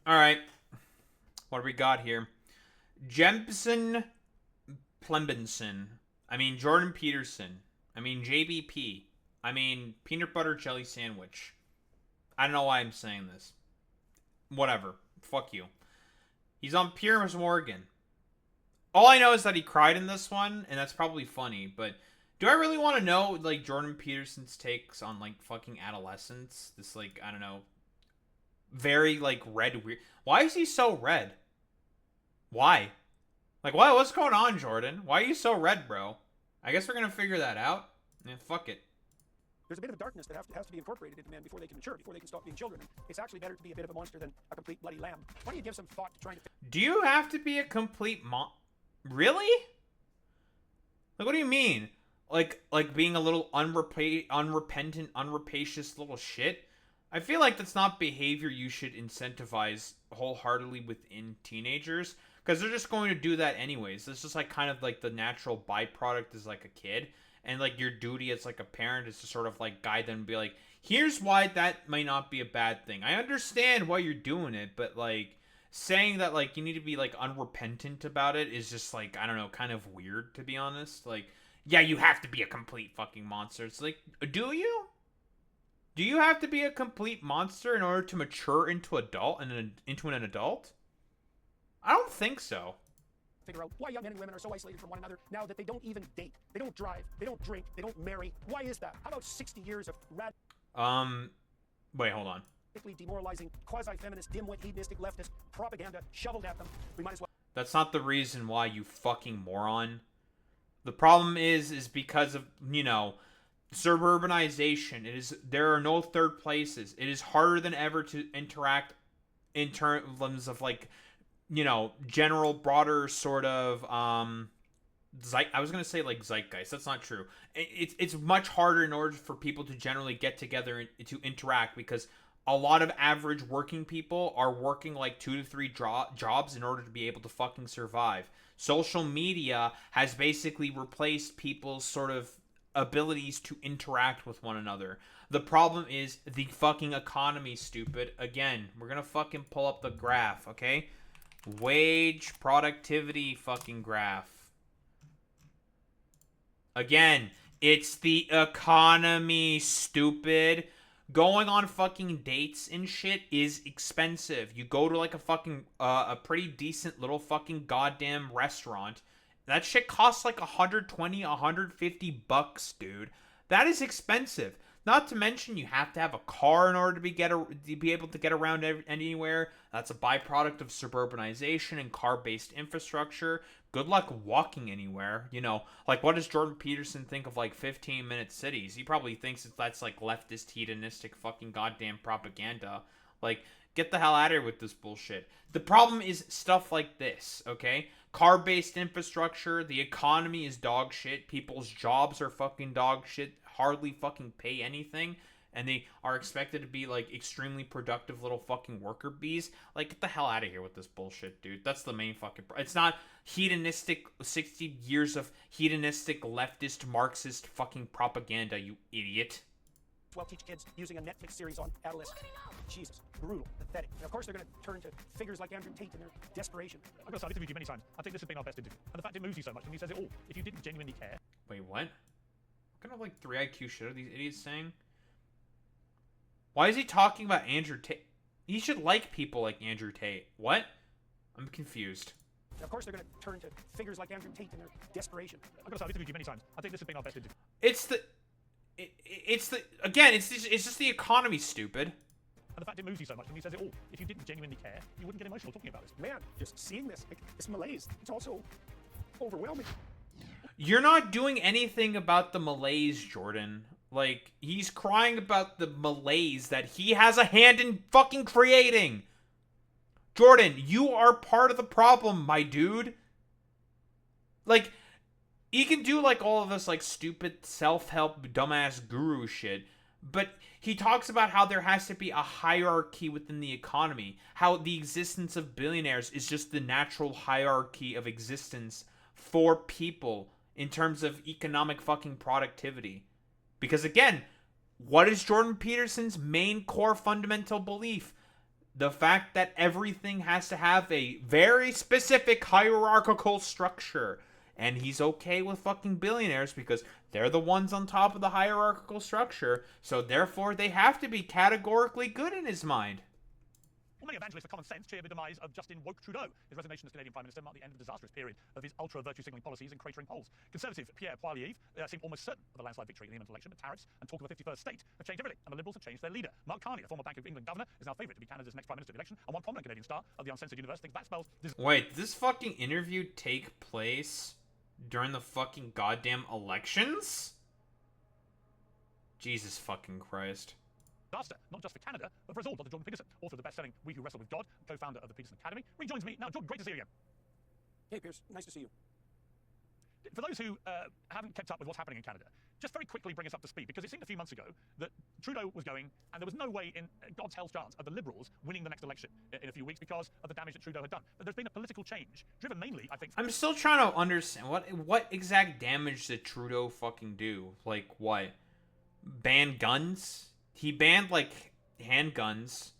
All right. What do we got here? Jemson Plembenson. Jordan Peterson. JBP. Peanut butter jelly sandwich. I don't know why I'm saying this. Whatever. Fuck you. He's on Piers Morgan. All I know is that he cried in this one, and that's probably funny, but do I really want to know, like, Jordan Peterson's takes on, like, fucking adolescence? This, like, I don't know, very, like, red weird. Why is he so red? Why? Like, what? What's going on, Jordan? Why are you so red, bro? I guess we're gonna figure that out. Yeah, fuck it. There's a bit of darkness that has to be incorporated into men before they can mature, before they can stop being children. It's actually better to be a bit of a monster than a complete bloody lamb. Why don't you give some thought to trying to... Do you have to be a complete Really? Like, what do you mean? Like being a little unrepentant, unrapacious little shit? I feel like that's not behavior you should incentivize wholeheartedly within teenagers, because they're just going to do that anyways. It's just like kind of like the natural byproduct as like a kid, and like your duty as like a parent is to sort of like guide them and be like, here's why that might not be a bad thing. I understand why you're doing it, but like saying that like you need to be like unrepentant about it is just like, I don't know, kind of weird, to be honest. Like, yeah, you have to be a complete fucking monster. It's like, do you? Do you have to be a complete monster in order to mature into into an adult? I don't think so. Figure out why young men and women are so isolated from one another now that they don't even date, they don't drive, they don't drink, they don't marry. Why is that? How about 60 years of wait, hold on. Demoralizing, quasi-feminist, dimwit, hedonistic leftist propaganda shoveled at them? We might as well... That's not the reason why, you fucking moron. The problem is because of, you know, suburbanization. There are no third places. It is harder than ever to interact in terms of, like, you know, general broader sort of I was gonna say like zeitgeist. That's not true. It's much harder in order for people to generally get together and to interact, because a lot of average working people are working like 2 to 3 jobs in order to be able to fucking survive. Social media has basically replaced people's sort of abilities to interact with one another. The problem is the fucking economy, stupid. Again, we're gonna fucking pull up the graph, okay? Wage productivity fucking graph. Again, it's the economy, stupid. Going on fucking dates and shit is expensive. You go to like a fucking a pretty decent little fucking goddamn restaurant. That shit costs like 120, 150 bucks, dude. That is expensive. Not to mention you have to have a car in order to be able to get around anywhere. That's a byproduct of suburbanization and car-based infrastructure. Good luck walking anywhere. You know, like, what does Jordan Peterson think of like 15-minute cities? He probably thinks that's like leftist, hedonistic fucking goddamn propaganda. Like, get the hell out of here with this bullshit. The problem is stuff like this, okay? Car-based infrastructure, the economy is dog shit, people's jobs are fucking dog shit, hardly fucking pay anything, and they are expected to be like extremely productive little fucking worker bees. Like, get the hell out of here with this bullshit, dude. That's the main fucking it's not hedonistic 60 years of hedonistic leftist Marxist fucking propaganda, you idiot. Well, teach kids using a Netflix series on adolescence. Jesus, brutal, pathetic. And of course they're going to turn to figures like Andrew Tate in their desperation. I've got to say, I've interviewed you many times. I think this has been our best interview. And the fact it moves you so much, and he says it all. If you didn't genuinely care. Wait, what? What kind of like 3 IQ shit are these idiots saying? Why is he talking about Andrew Tate? He should like people like Andrew Tate. What? I'm confused. And of course they're going to turn to figures like Andrew Tate in their desperation. I've got to say, I've interviewed you many times. I think this has been our best interview. It's just the economy, stupid. And the fact it moves you so much, and he says it all. If you didn't genuinely care, you wouldn't get emotional talking about this. Man, just seeing this, this malaise, it's also overwhelming. You're not doing anything about the malaise, Jordan. Like, he's crying about the malaise that he has a hand in fucking creating. Jordan, you are part of the problem, my dude. Like, he can do like all of this like stupid self-help dumbass guru shit, but he talks about how there has to be a hierarchy within the economy, how the existence of billionaires is just the natural hierarchy of existence for people in terms of economic fucking productivity. Because again, what is Jordan Peterson's main core fundamental belief? The fact that everything has to have a very specific hierarchical structure. And he's okay with fucking billionaires because they're the ones on top of the hierarchical structure. So therefore, they have to be categorically good in his mind. Well, many evangelists for common sense cheer the demise of Justin Woke Trudeau. His resignation as Canadian Prime Minister marked the end of the disastrous period of his ultra-virtue signalling policies and cratering polls. Conservative Pierre Poilievre seemed almost certain of a landslide victory in the imminent election, but tariffs and talk of a 51st state have changed everything, and the Liberals have changed their leader. Mark Carney, a former Bank of England governor, is now favourite to be Canada's next Prime Minister of the election, and one prominent Canadian star of the uncensored universe thinks that spells... Wait, did this fucking interview take place during the fucking goddamn elections? Jesus fucking Christ. disaster, not just for Canada, but for us all. Dr. Jordan Peterson, author of the best-selling We Who Wrestle with God, co-founder of the Peterson Academy, rejoins me. Now, Jordan, great to see you again. Hey, Piers, nice to see you. For those who haven't kept up with what's happening in Canada, just very quickly bring us up to speed, because it seemed a few months ago that Trudeau was going, and there was no way in God's hell's chance of the Liberals winning the next election in a few weeks because of the damage that Trudeau had done. But there's been a political change, driven mainly, I think... I'm still trying to understand, what exact damage did Trudeau fucking do? Like, what? Ban guns? He banned, like, handguns.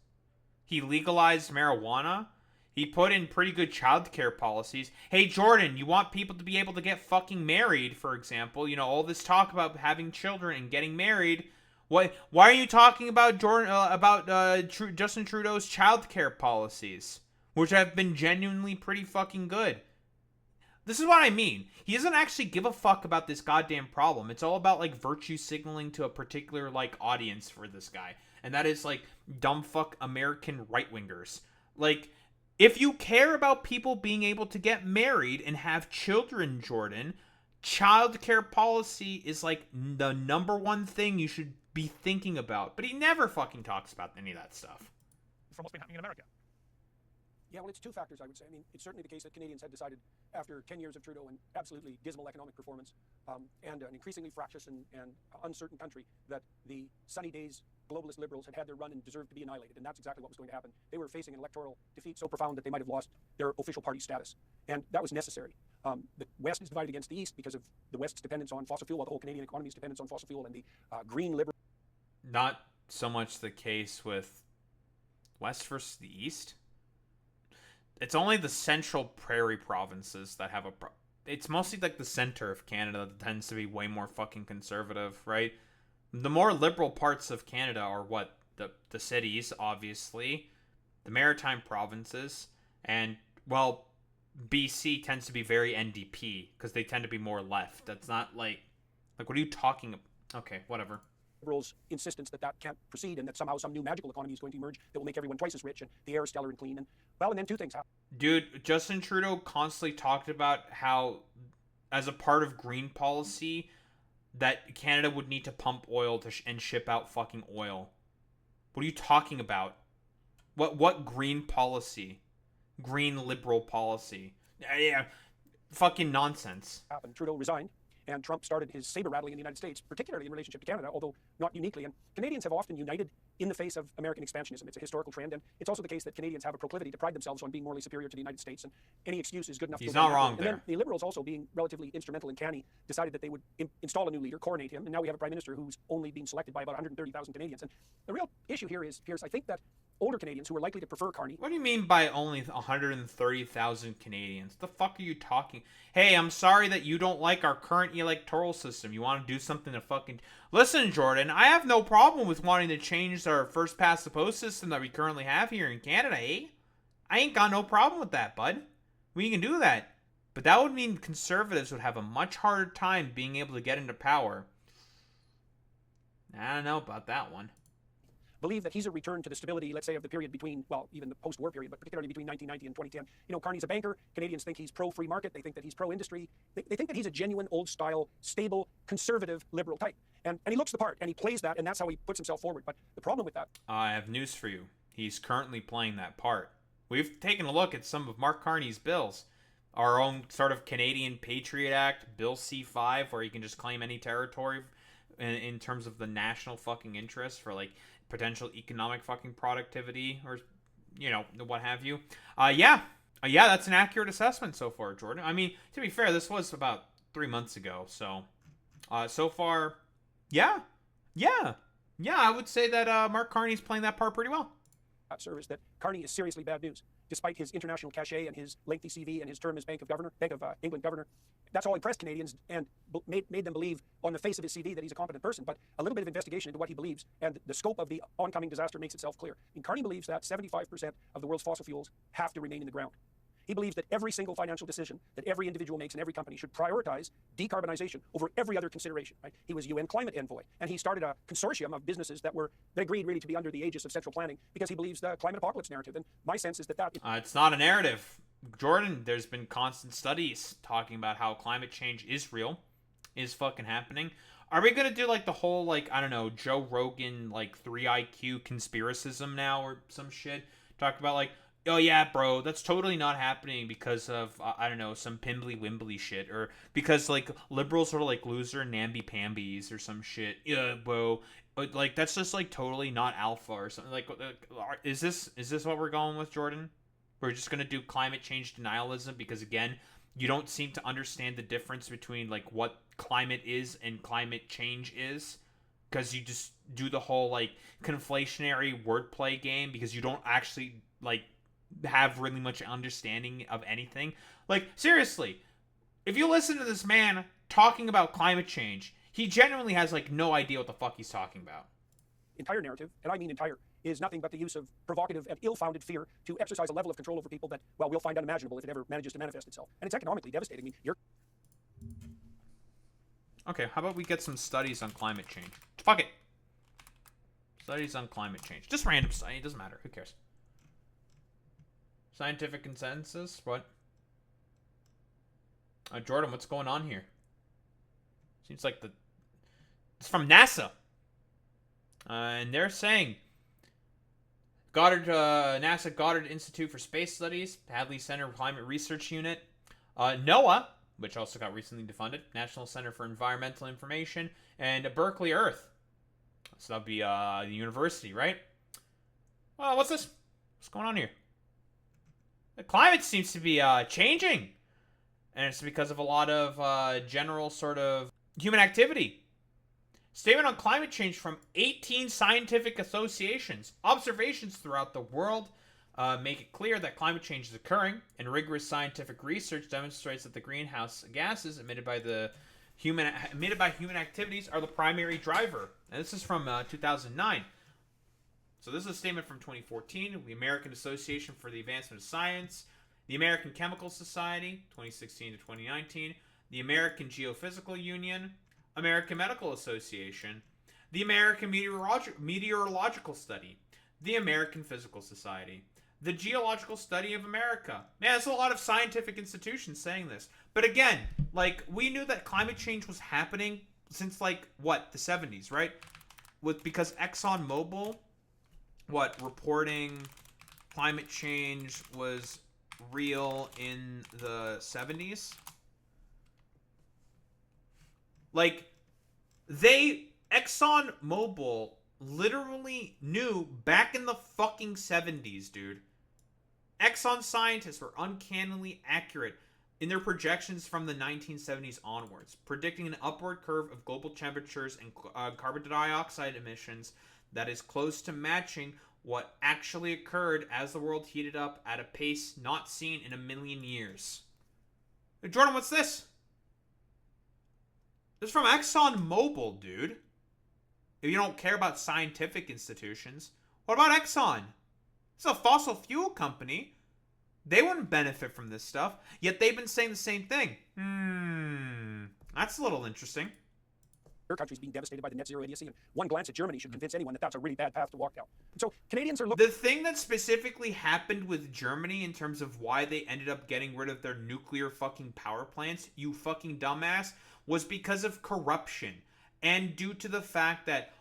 He legalized marijuana. He put in pretty good childcare policies. Hey, Jordan, you want people to be able to get fucking married, for example. You know, all this talk about having children and getting married. Why are you talking about Justin Trudeau's childcare policies, which have been genuinely pretty fucking good? This is what I mean. He doesn't actually give a fuck about this goddamn problem. It's all about, like, virtue signaling to a particular, like, audience for this guy. And that is, like, dumb fuck American right-wingers. Like... if you care about people being able to get married and have children, Jordan, childcare policy is like the number one thing you should be thinking about. But he never fucking talks about any of that stuff. From what's been happening in America. Yeah, well, it's two factors, I would say. I mean, it's certainly the case that Canadians had decided after 10 years of Trudeau and absolutely dismal economic performance and an increasingly fractious and uncertain country that the sunny days globalist liberals had their run and deserved to be annihilated. And that's exactly what was going to happen. They were facing an electoral defeat so profound that they might have lost their official party status. And that was necessary. The West is divided against the East because of the West's dependence on fossil fuel, while the whole Canadian economy is dependence on fossil fuel, and the green liberal... Not so much the case with West versus the East. It's only the central prairie provinces that have it's mostly like the center of Canada that tends to be way more fucking conservative, right? The more liberal parts of Canada are what? The cities, obviously. The maritime provinces. And, well, BC tends to be very NDP because they tend to be more left. That's not like what are you talking about? Okay, whatever. Liberals' insistence that can't proceed and that somehow some new magical economy is going to emerge that will make everyone twice as rich and the air is stellar and clean. And, well, and then two things happen. Dude, Justin Trudeau constantly talked about how, as a part of green policy, that Canada would need to pump oil and ship out fucking oil. What are you talking about? What green policy? Green liberal policy? Yeah, fucking nonsense. Trudeau resigned, and Trump started his saber rattling in the United States, particularly in relationship to Canada, although not uniquely. And Canadians have often united in the face of American expansionism. It's a historical trend, and it's also the case that Canadians have a proclivity to pride themselves on being morally superior to the United States, and any excuse is good enough. He's not wrong there. And then the Liberals, also being relatively instrumental and canny, decided that they would install a new leader, coronate him, and now we have a prime minister who's only being selected by about 130,000 Canadians. And the real issue here is, Piers, I think that older Canadians who are likely to prefer Carney... What do you mean by only 130,000 Canadians? The fuck are you talking? Hey, I'm sorry that you don't like our current electoral system. You want to do something to fucking... Listen, Jordan, I have no problem with wanting to change our first-past-the-post system that we currently have here in Canada, eh? I ain't got no problem with that, bud. We can do that. But that would mean conservatives would have a much harder time being able to get into power. I don't know about that one. Believe that he's a return to the stability, let's say, of the period between, well, even the post-war period, but particularly between 1990 and 2010. You know, Carney's a banker. Canadians think he's pro-free market. They think that he's pro-industry. They think that he's a genuine, old-style, stable, conservative, liberal type. And he looks the part, and he plays that, and that's how he puts himself forward. But the problem with that... I have news for you. He's currently playing that part. We've taken a look at some of Mark Carney's bills. Our own sort of Canadian Patriot Act, Bill C-5, where you can just claim any territory in terms of the national fucking interest for, like, potential economic fucking productivity or, you know, what have you. Yeah, that's an accurate assessment so far, Jordan. I mean, to be fair, this was about 3 months ago. So, so far, yeah, I would say that Mark Carney's playing that part pretty well. sir, is that Carney is seriously bad news. Despite his international cachet and his lengthy CV and his term as Bank of England governor, that's all impressed Canadians and made them believe on the face of his CV that he's a competent person. But a little bit of investigation into what he believes and the scope of the oncoming disaster makes itself clear. And Carney believes that 75% of the world's fossil fuels have to remain in the ground. He believes that every single financial decision that every individual makes in every company should prioritize decarbonization over every other consideration. Right? He was UN climate envoy, and he started a consortium of businesses that agreed really to be under the aegis of central planning because he believes the climate apocalypse narrative. And my sense is that it's not a narrative. Jordan, there's been constant studies talking about how climate change is real, is fucking happening. Are we gonna do like the whole like, I don't know, Joe Rogan like 3 IQ conspiracism now or some shit? Talk about like, oh yeah, bro, that's totally not happening because of I don't know, some pimbly wimbly shit, or because like liberals are like loser namby-pambies or some shit. Yeah, bro, but like that's just like totally not alpha or something. Like, is this what we're going with, Jordan? We're just gonna do climate change denialism because again, you don't seem to understand the difference between like what climate is and climate change is, because you just do the whole like conflationary wordplay game because you don't actually like have really much understanding of anything. Like, seriously, if you listen to this man talking about climate change, he genuinely has like no idea what the fuck he's talking about. Entire narrative, and I mean entire, is nothing but the use of provocative and ill-founded fear to exercise a level of control over people that, well, we'll find unimaginable if it ever manages to manifest itself. And it's economically devastating. I mean, Okay, how about we get some studies on climate change? Fuck it. Studies on climate change. Just random study. It doesn't matter. Who cares? Scientific consensus? What? Jordan, what's going on here? Seems like it's from NASA. And they're saying NASA Goddard Institute for Space Studies, Hadley Center Climate Research Unit, NOAA, which also got recently defunded, National Center for Environmental Information, and Berkeley Earth. So that'll be the university, right? Well, what's this? What's going on here? The climate seems to be changing. And it's because of a lot of general sort of human activity. Statement on climate change from 18 scientific associations. Observations throughout the world make it clear that climate change is occurring, and rigorous scientific research demonstrates that the greenhouse gases emitted by human activities are the primary driver. And this is from 2009. So this is a statement from 2014, the American Association for the Advancement of Science, the American Chemical Society, 2016 to 2019, the American Geophysical Union, American Medical Association, the American Meteorological Study, the American Physical Society, the Geological Study of America. Man, there's a lot of scientific institutions saying this. But again, like, we knew that climate change was happening since, like, what, the 70s, right? Because ExxonMobil, reporting climate change was real in the 70s? Like, ExxonMobil literally knew back in the fucking 70s, dude. Exxon scientists were uncannily accurate in their projections from the 1970s onwards, predicting an upward curve of global temperatures and carbon dioxide emissions that is close to matching what actually occurred as the world heated up at a pace not seen in a million years. Hey, Jordan, what's this? This is from ExxonMobil, dude. If you don't care about scientific institutions, what about Exxon? It's a fossil fuel company. They wouldn't benefit from this stuff, yet they've been saying the same thing. That's a little interesting. Your country's being devastated by the net zero idiocy, and one glance at Germany should convince anyone that that's a really bad path to walk down. And so Canadians are looking. The thing that specifically happened with Germany in terms of why they ended up getting rid of their nuclear fucking power plants, you fucking dumbass, was because of corruption. And due to the fact that,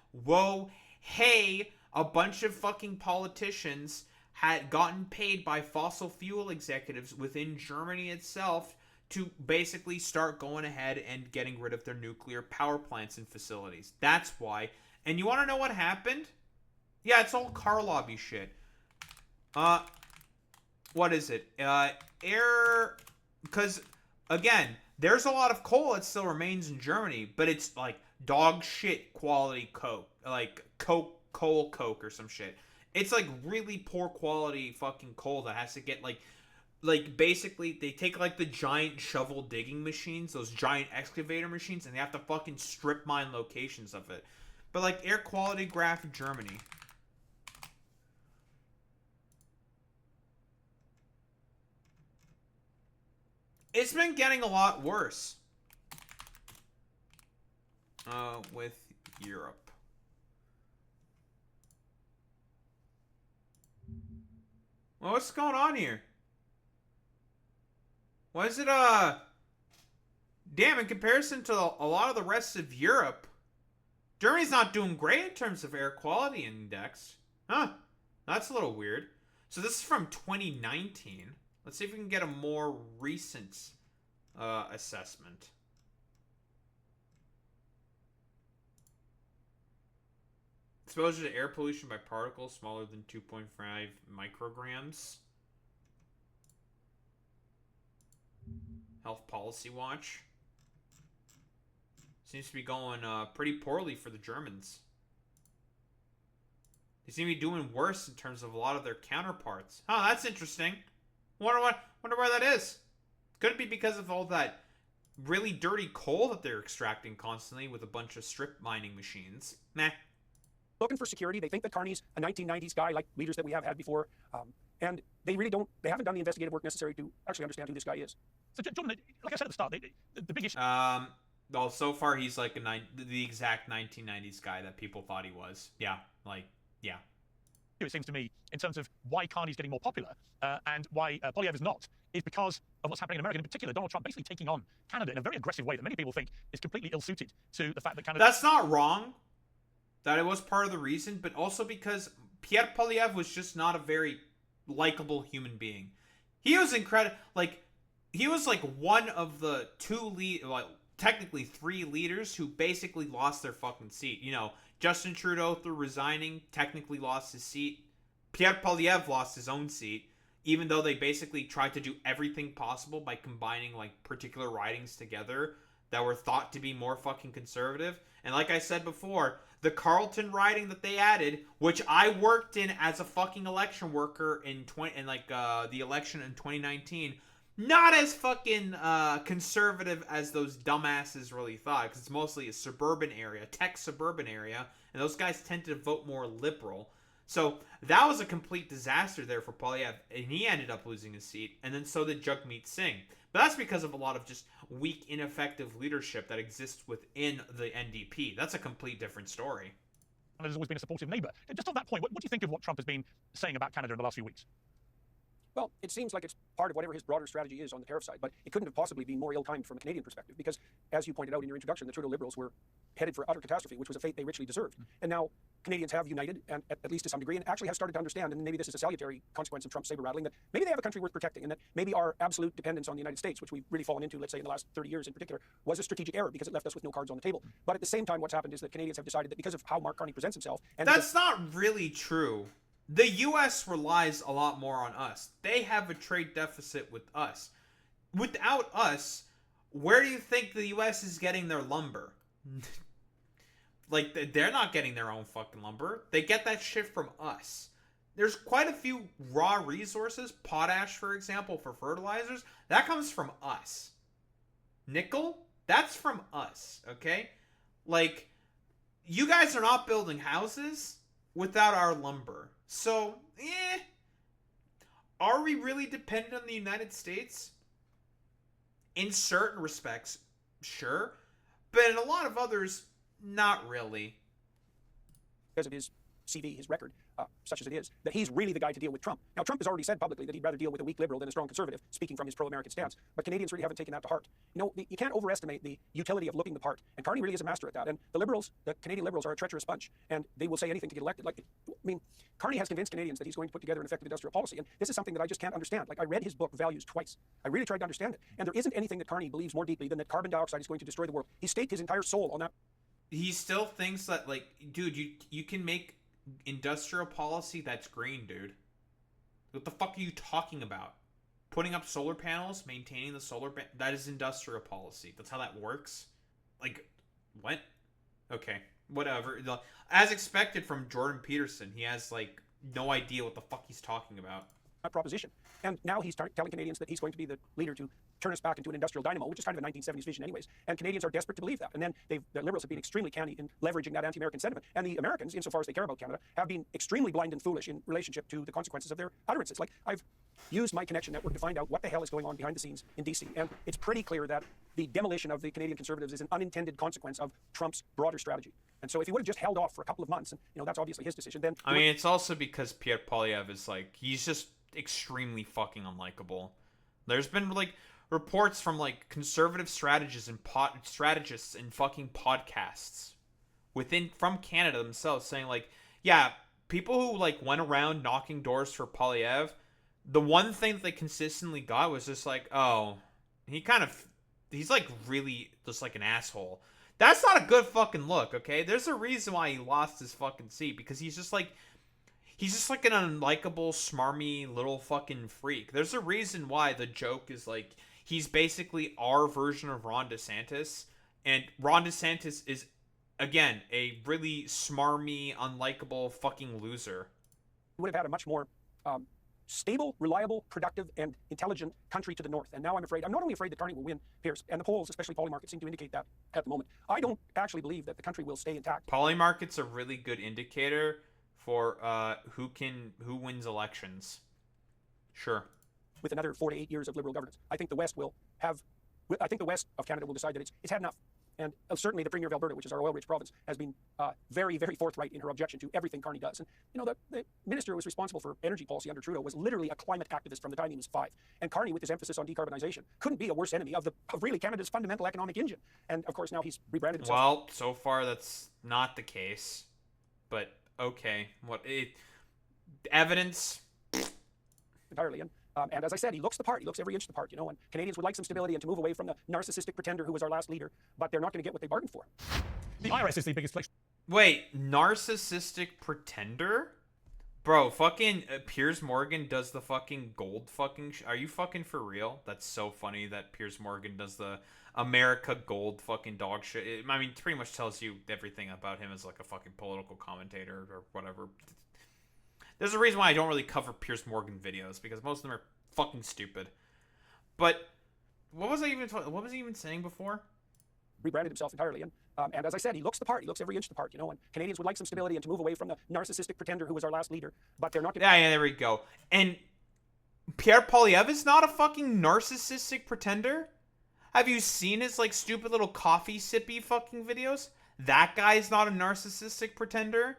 a bunch of fucking politicians had gotten paid by fossil fuel executives within Germany itself to basically start going ahead and getting rid of their nuclear power plants and facilities. That's why. And you want to know what happened? Yeah, it's all car lobby shit. What is it? Because, again, there's a lot of coal that still remains in Germany, but it's like dog shit quality coke. Like coal coke or some shit. It's like really poor quality fucking coal that has to get like basically they take like the giant shovel digging machines, those giant excavator machines, and they have to fucking strip mine locations of it. But like air quality graph Germany. It's been getting a lot worse. With Europe. Well, what's going on here? Why is it, damn, in comparison to a lot of the rest of Europe, Germany's not doing great in terms of air quality index. Huh. That's a little weird. So this is from 2019. Let's see if we can get a more recent assessment. Exposure to air pollution by particles smaller than 2.5 micrograms. Health Policy Watch. Seems to be going pretty poorly for the Germans. They seem to be doing worse in terms of a lot of their counterparts. Oh, that's interesting. Wonder why that is. Could it be because of all that really dirty coal that they're extracting constantly with a bunch of strip mining machines? Meh. Looking for security. They think that Carney's a 1990s guy like leaders that we have had before. And they really don't, they haven't done the investigative work necessary to actually understand who this guy is. So, Jordan, like I said at the start, the big issue... Well, so far he's like the exact 1990s guy that people thought he was. Yeah, like, yeah. It seems to me, in terms of why Carney's getting more popular and why Poilievre is not, is because of what's happening in America. In particular, Donald Trump basically taking on Canada in a very aggressive way that many people think is completely ill-suited to the fact that Canada... That's not wrong. That it was part of the reason, but also because Pierre Poilievre was just not a very likable human being. He was incredible. Like, he was like one of the technically three leaders who basically lost their fucking seat. You know, Justin Trudeau, through resigning, technically lost his seat. Pierre Poilievre lost his own seat, even though they basically tried to do everything possible by combining like particular ridings together that were thought to be more fucking conservative. And like I said before, the Carleton riding that they added, which I worked in as a fucking election worker in the election in 2019, not as fucking conservative as those dumbasses really thought, because it's mostly a suburban area, tech suburban area, and those guys tend to vote more liberal. So that was a complete disaster there for Poilievre, and he ended up losing his seat, and then so did Jagmeet Singh. But that's because of a lot of just weak, ineffective leadership that exists within the NDP. That's a complete different story. Canada's always been a supportive neighbour. Just on that point, what do you think of what Trump has been saying about Canada in the last few weeks? Well, it seems like it's part of whatever his broader strategy is on the tariff side, but it couldn't have possibly been more ill-timed from a Canadian perspective, because, as you pointed out in your introduction, the Trudeau Liberals were headed for utter catastrophe, which was a fate they richly deserved. And now Canadians have united, and at least to some degree, and actually have started to understand, and maybe this is a salutary consequence of Trump's saber-rattling, that maybe they have a country worth protecting, and that maybe our absolute dependence on the United States, which we've really fallen into, let's say in the last 30 years in particular, was a strategic error because it left us with no cards on the table. But at the same time, what's happened is that Canadians have decided that because of how Mark Carney presents himself... and that's not really true. The U.S. relies a lot more on us. They have a trade deficit with us. Without us, where do you think the U.S. is getting their lumber? Like, they're not getting their own fucking lumber. They get that shit from us. There's quite a few raw resources. Potash, for example, for fertilizers. That comes from us. Nickel? That's from us, okay? Like, you guys are not building houses without our lumber. So, are we really dependent on the United States? In certain respects, sure. But in a lot of others, not really. Because of his CV, his record, such as it is, that he's really the guy to deal with Trump. Now, Trump has already said publicly that he'd rather deal with a weak liberal than a strong conservative, speaking from his pro-American stance. But Canadians really haven't taken that to heart. You know, you can't overestimate the utility of looking the part. And Carney really is a master at that. And the liberals, the Canadian liberals, are a treacherous bunch. And they will say anything to get elected. Like, I mean, Carney has convinced Canadians that he's going to put together an effective industrial policy. And this is something that I just can't understand. Like, I read his book, Values, twice. I really tried to understand it. And there isn't anything that Carney believes more deeply than that carbon dioxide is going to destroy the world. He staked his entire soul on that. He still thinks that, like, dude, you can make industrial policy that's green, dude. What the fuck are you talking about? Putting up solar panels, maintaining the that is industrial policy. That's how that works. Like, what? Okay, whatever. As expected from Jordan Peterson, he has like no idea what the fuck he's talking about. Proposition. And now he's telling Canadians that he's going to be the leader to turn us back into an industrial dynamo, which is kind of a 1970s vision anyways. And Canadians are desperate to believe that. And then the Liberals have been extremely canny in leveraging that anti-American sentiment. And the Americans, insofar as they care about Canada, have been extremely blind and foolish in relationship to the consequences of their utterances. Like, I've used my connection network to find out what the hell is going on behind the scenes in D.C. And it's pretty clear that the demolition of the Canadian Conservatives is an unintended consequence of Trump's broader strategy. And so if he would have just held off for a couple of months, and that's obviously his decision, then... I mean, it's also because Pierre Poilievre is like, he's just extremely fucking unlikable. There's been like reports from like conservative strategists and fucking podcasts from Canada themselves saying like, yeah, people who like went around knocking doors for Poilievre, the one thing that they consistently got was just like, oh, he's like really just like an asshole. That's not a good fucking look, okay? There's a reason why he lost his fucking seat, because he's just like an unlikable, smarmy little fucking freak. There's a reason why the joke is like, he's basically our version of Ron DeSantis. And Ron DeSantis is, again, a really smarmy, unlikable fucking loser. Would have had a much more stable, reliable, productive, and intelligent country to the north. And now I'm not only afraid that Carney will win, Piers, and the polls, especially Polymarket, seem to indicate that at the moment. I don't actually believe that the country will stay intact. Polymarket's a really good indicator for who wins elections. Sure. With another 4 to 8 years of Liberal governance, I think the West of Canada will decide that it's had enough. And certainly the Premier of Alberta, which is our oil-rich province, has been very, very forthright in her objection to everything Carney does. And, the minister who was responsible for energy policy under Trudeau was literally a climate activist from the time he was 5. And Carney, with his emphasis on decarbonization, couldn't be a worse enemy of really Canada's fundamental economic engine. And, of course, now he's rebranded himself. Well, so far that's not the case. But, okay. Evidence? Entirely. And as I said, he looks the part. He looks every inch the part, and Canadians would like some stability and to move away from the narcissistic pretender who was our last leader, but they're not going to get what they bargained for. The IRS is the biggest flex. Wait, narcissistic pretender? Bro, fucking Piers Morgan does the fucking gold fucking... Are you fucking for real? That's so funny that Piers Morgan does the America gold fucking dog shit. It pretty much tells you everything about him as like a fucking political commentator or whatever. There's a reason why I don't really cover Piers Morgan videos, because most of them are fucking stupid. But what was he even saying before? Rebranded himself entirely. And as I said, he looks the part. He looks every inch the part, and Canadians would like some stability and to move away from the narcissistic pretender who was our last leader, but they're not going to... Yeah, there we go. And Pierre Poilievre is not a fucking narcissistic pretender? Have you seen his, like, stupid little coffee sippy fucking videos? That guy's not a narcissistic pretender?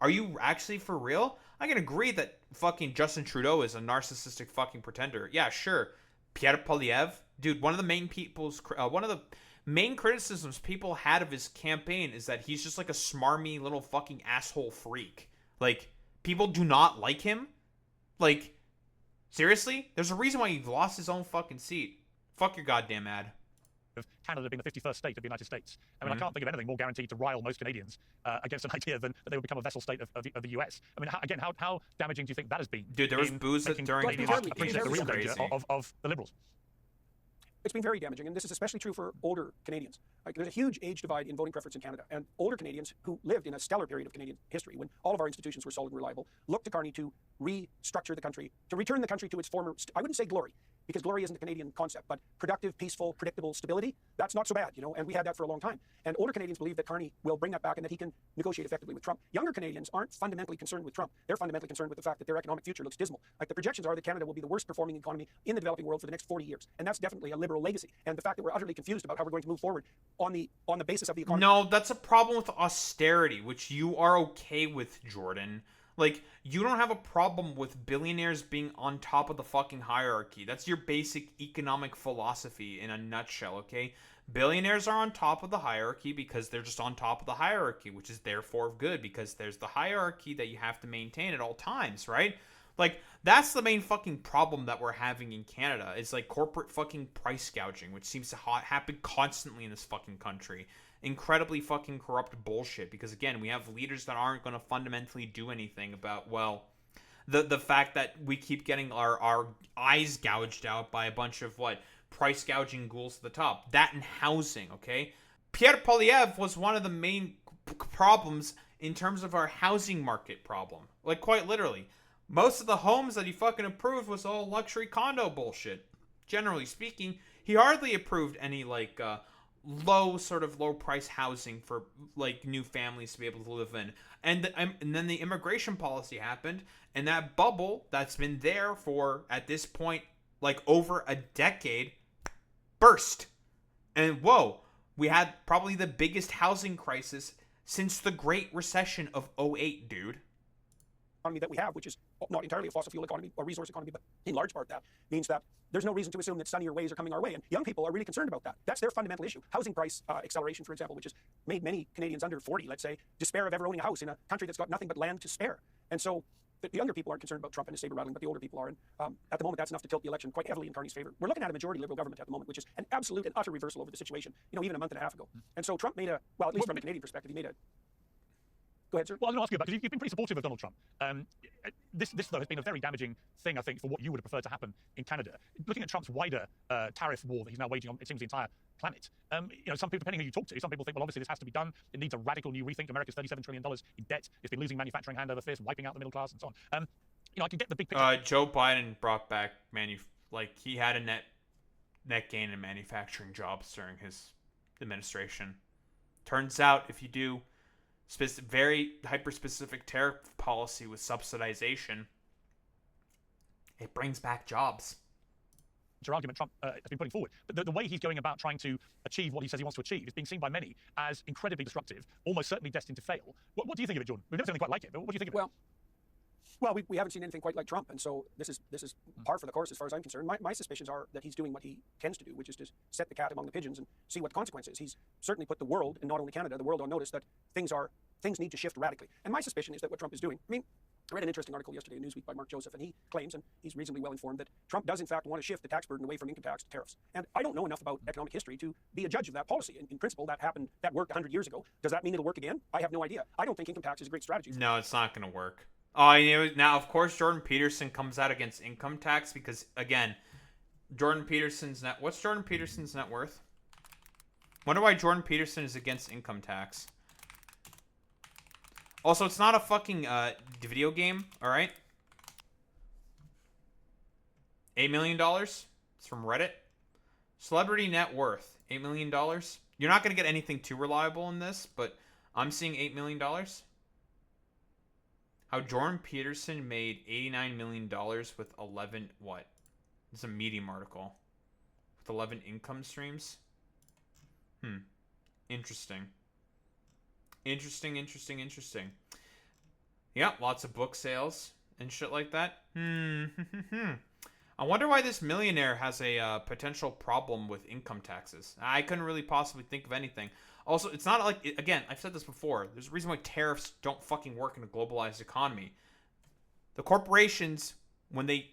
Are you actually for real? I can agree that fucking Justin Trudeau is a narcissistic fucking pretender. Yeah, sure. Pierre Poilievre, dude, one of the main criticisms people had of his campaign is that he's just like a smarmy little fucking asshole freak. Like, people do not like him. Like, seriously? There's a reason why he lost his own fucking seat. Fuck your goddamn ad. Of Canada being the 51st state of the United States. I can't think of anything more guaranteed to rile most Canadians against an idea than that they would become a vassal state of the US. How damaging do you think that has been? Dude, there was booze during Canadians appreciate the real danger of the Liberals. It's been very damaging, and this is especially true for older Canadians. There's a huge age divide in voting preference in Canada, and older Canadians who lived in a stellar period of Canadian history, when all of our institutions were solid and reliable, looked to Carney to restructure the country, to return the country to its former, I wouldn't say glory, because glory isn't a Canadian concept, but productive, peaceful, predictable stability, that's not so bad, and we had that for a long time. And older Canadians believe that Carney will bring that back and that he can negotiate effectively with Trump. Younger Canadians aren't fundamentally concerned with Trump. They're fundamentally concerned with the fact that their economic future looks dismal. Like, the projections are that Canada will be the worst performing economy in the developing world for the next 40 years. And that's definitely a Liberal legacy. And the fact that we're utterly confused about how we're going to move forward on the basis of the economy. No, that's a problem with austerity, which you are okay with, Jordan. Like, you don't have a problem with billionaires being on top of the fucking hierarchy. That's your basic economic philosophy in a nutshell, okay? Billionaires are on top of the hierarchy because they're just on top of the hierarchy, which is therefore good, because there's the hierarchy that you have to maintain at all times, right? Like, that's the main fucking problem that we're having in Canada. It's like corporate fucking price gouging, which seems to happen constantly in this fucking country. Incredibly fucking corrupt bullshit, because again, we have leaders that aren't going to fundamentally do anything about, well, the fact that we keep getting our eyes gouged out by a bunch of price gouging ghouls at the top. That and housing, okay? Pierre Poilievre was one of the main problems in terms of our housing market problem, Like, quite literally. Most of the homes that he fucking approved was all luxury condo bullshit. Generally speaking, he hardly approved any, like, low price housing for, like, new families to be able to live in. And then the immigration policy happened, and that bubble that's been there for, at this point, like, over a decade, burst. And whoa, we had probably the biggest housing crisis since the Great Recession of '08, dude. Economy that we have, which is not entirely a fossil fuel economy or resource economy, but in large part that means that there's no reason to assume that sunnier ways are coming our way. And young people are really concerned about that. That's their fundamental issue. Housing price acceleration, for example, which has made many Canadians under 40, let's say, despair of ever owning a house in a country that's got nothing but land to spare. And so the younger people aren't concerned about Trump and his saber rattling, but the older people are. And at the moment, that's enough to tilt the election quite heavily in Carney's favor. We're looking at a majority Liberal government at the moment, which is an absolute and utter reversal over the situation, even a month and a half ago. And so Trump made a, well, at least from a Canadian perspective, he made a, go ahead, sir. Well, I'm going to ask you about, because you've been pretty supportive of Donald Trump. This, though, has been a very damaging thing, I think, for what you would have preferred to happen in Canada. Looking at Trump's wider tariff war that he's now waging on, it seems, the entire planet. Some people, depending who you talk to, some people think, well, obviously this has to be done. It needs a radical new rethink. America's $37 trillion in debt. It's been losing manufacturing hand over fist, wiping out the middle class, and so on. I can get the big picture. Joe Biden brought back he had a net gain in manufacturing jobs during his administration. Turns out, if you do very hyper-specific tariff policy with subsidization, it brings back jobs. Your argument Trump has been putting forward, but the way he's going about trying to achieve what he says he wants to achieve is being seen by many as incredibly disruptive, almost certainly destined to fail. What do you think of it, Jordan? We've never seen anything quite like it, but what do you think of it? Well, we haven't seen anything quite like Trump, and so this is par for the course as far as I'm concerned. My suspicions are that he's doing what he tends to do, which is to set the cat among the pigeons and see what the consequence is. He's certainly put the world, and not only Canada, the world on notice that things need to shift radically. And my suspicion is that what Trump is doing, I read an interesting article yesterday in Newsweek by Mark Joseph, and he claims, and he's reasonably well informed, that Trump does in fact want to shift the tax burden away from income tax to tariffs. And I don't know enough about economic history to be a judge of that policy. In principle, that worked 100 years ago. Does that mean it'll work again? I have no idea. I don't think income tax is a great strategy. No, it's not going to work. Now, of course, Jordan Peterson comes out against income tax because, again, what's Jordan Peterson's net worth? Wonder why Jordan Peterson is against income tax. Also, it's not a fucking video game, all right? $8 million. It's from Reddit. Celebrity net worth, $8 million. You're not going to get anything too reliable in this, but I'm seeing $8 million. How Jordan Peterson made $89 million with 11, what? It's a Medium article. With 11 income streams? Interesting. Interesting. Yeah, lots of book sales and shit like that. I wonder why this millionaire has a potential problem with income taxes. I couldn't really possibly think of anything. Also, it's not like, again, I've said this before, there's a reason why tariffs don't fucking work in a globalized economy. The corporations, when they,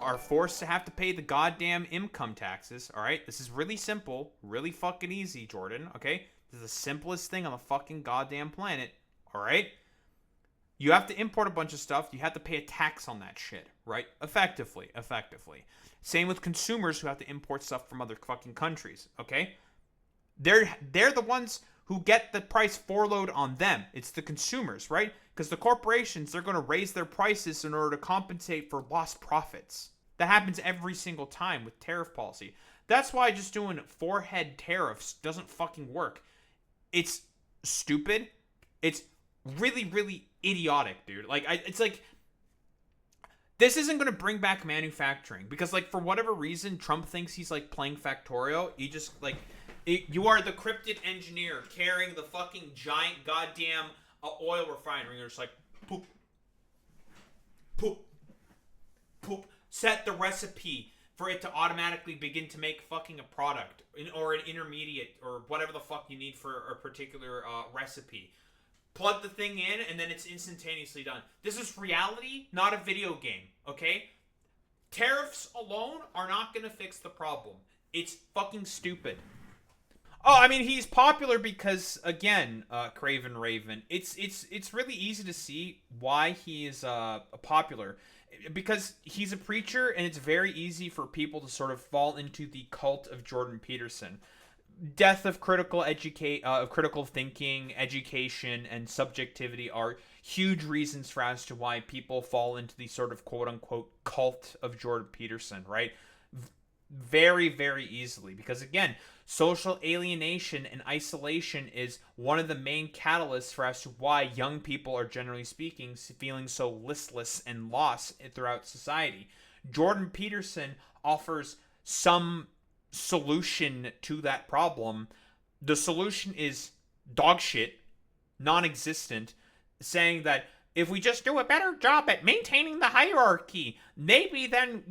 are forced to have to pay the goddamn income taxes, alright? This is really simple, really fucking easy, Jordan, okay? This is the simplest thing on the fucking goddamn planet, alright? You have to import a bunch of stuff, you have to pay a tax on that shit, right? Effectively. Same with consumers who have to import stuff from other fucking countries, okay? They're the ones who get the price foreload on them. It's the consumers, right? Because the corporations, they're going to raise their prices in order to compensate for lost profits. That happens every single time with tariff policy. That's why just doing forehead tariffs doesn't fucking work. It's stupid. It's really, really idiotic, dude. It's like, this isn't going to bring back manufacturing. Because, for whatever reason, Trump thinks he's, playing Factorio. He just, you are the cryptid engineer carrying the fucking giant goddamn oil refinery. You're just like, poop, poop, poop. Set the recipe for it to automatically begin to make fucking a product or an intermediate or whatever the fuck you need for a particular recipe. Plug the thing in and then it's instantaneously done. This is reality, not a video game, okay? Tariffs alone are not going to fix the problem. It's fucking stupid. Oh, I mean, he's popular because, again, Craven Raven, it's really easy to see why he is popular. Because he's a preacher, and it's very easy for people to sort of fall into the cult of Jordan Peterson. death of critical thinking, education, and subjectivity are huge reasons for as to why people fall into the sort of quote unquote cult of Jordan Peterson, right? Very, very easily, because again, social alienation and isolation is one of the main catalysts for as to why young people are, generally speaking, feeling so listless and lost throughout society. Jordan Peterson offers some solution to that problem. The solution is dog shit, non-existent, saying that if we just do a better job at maintaining the hierarchy, maybe then,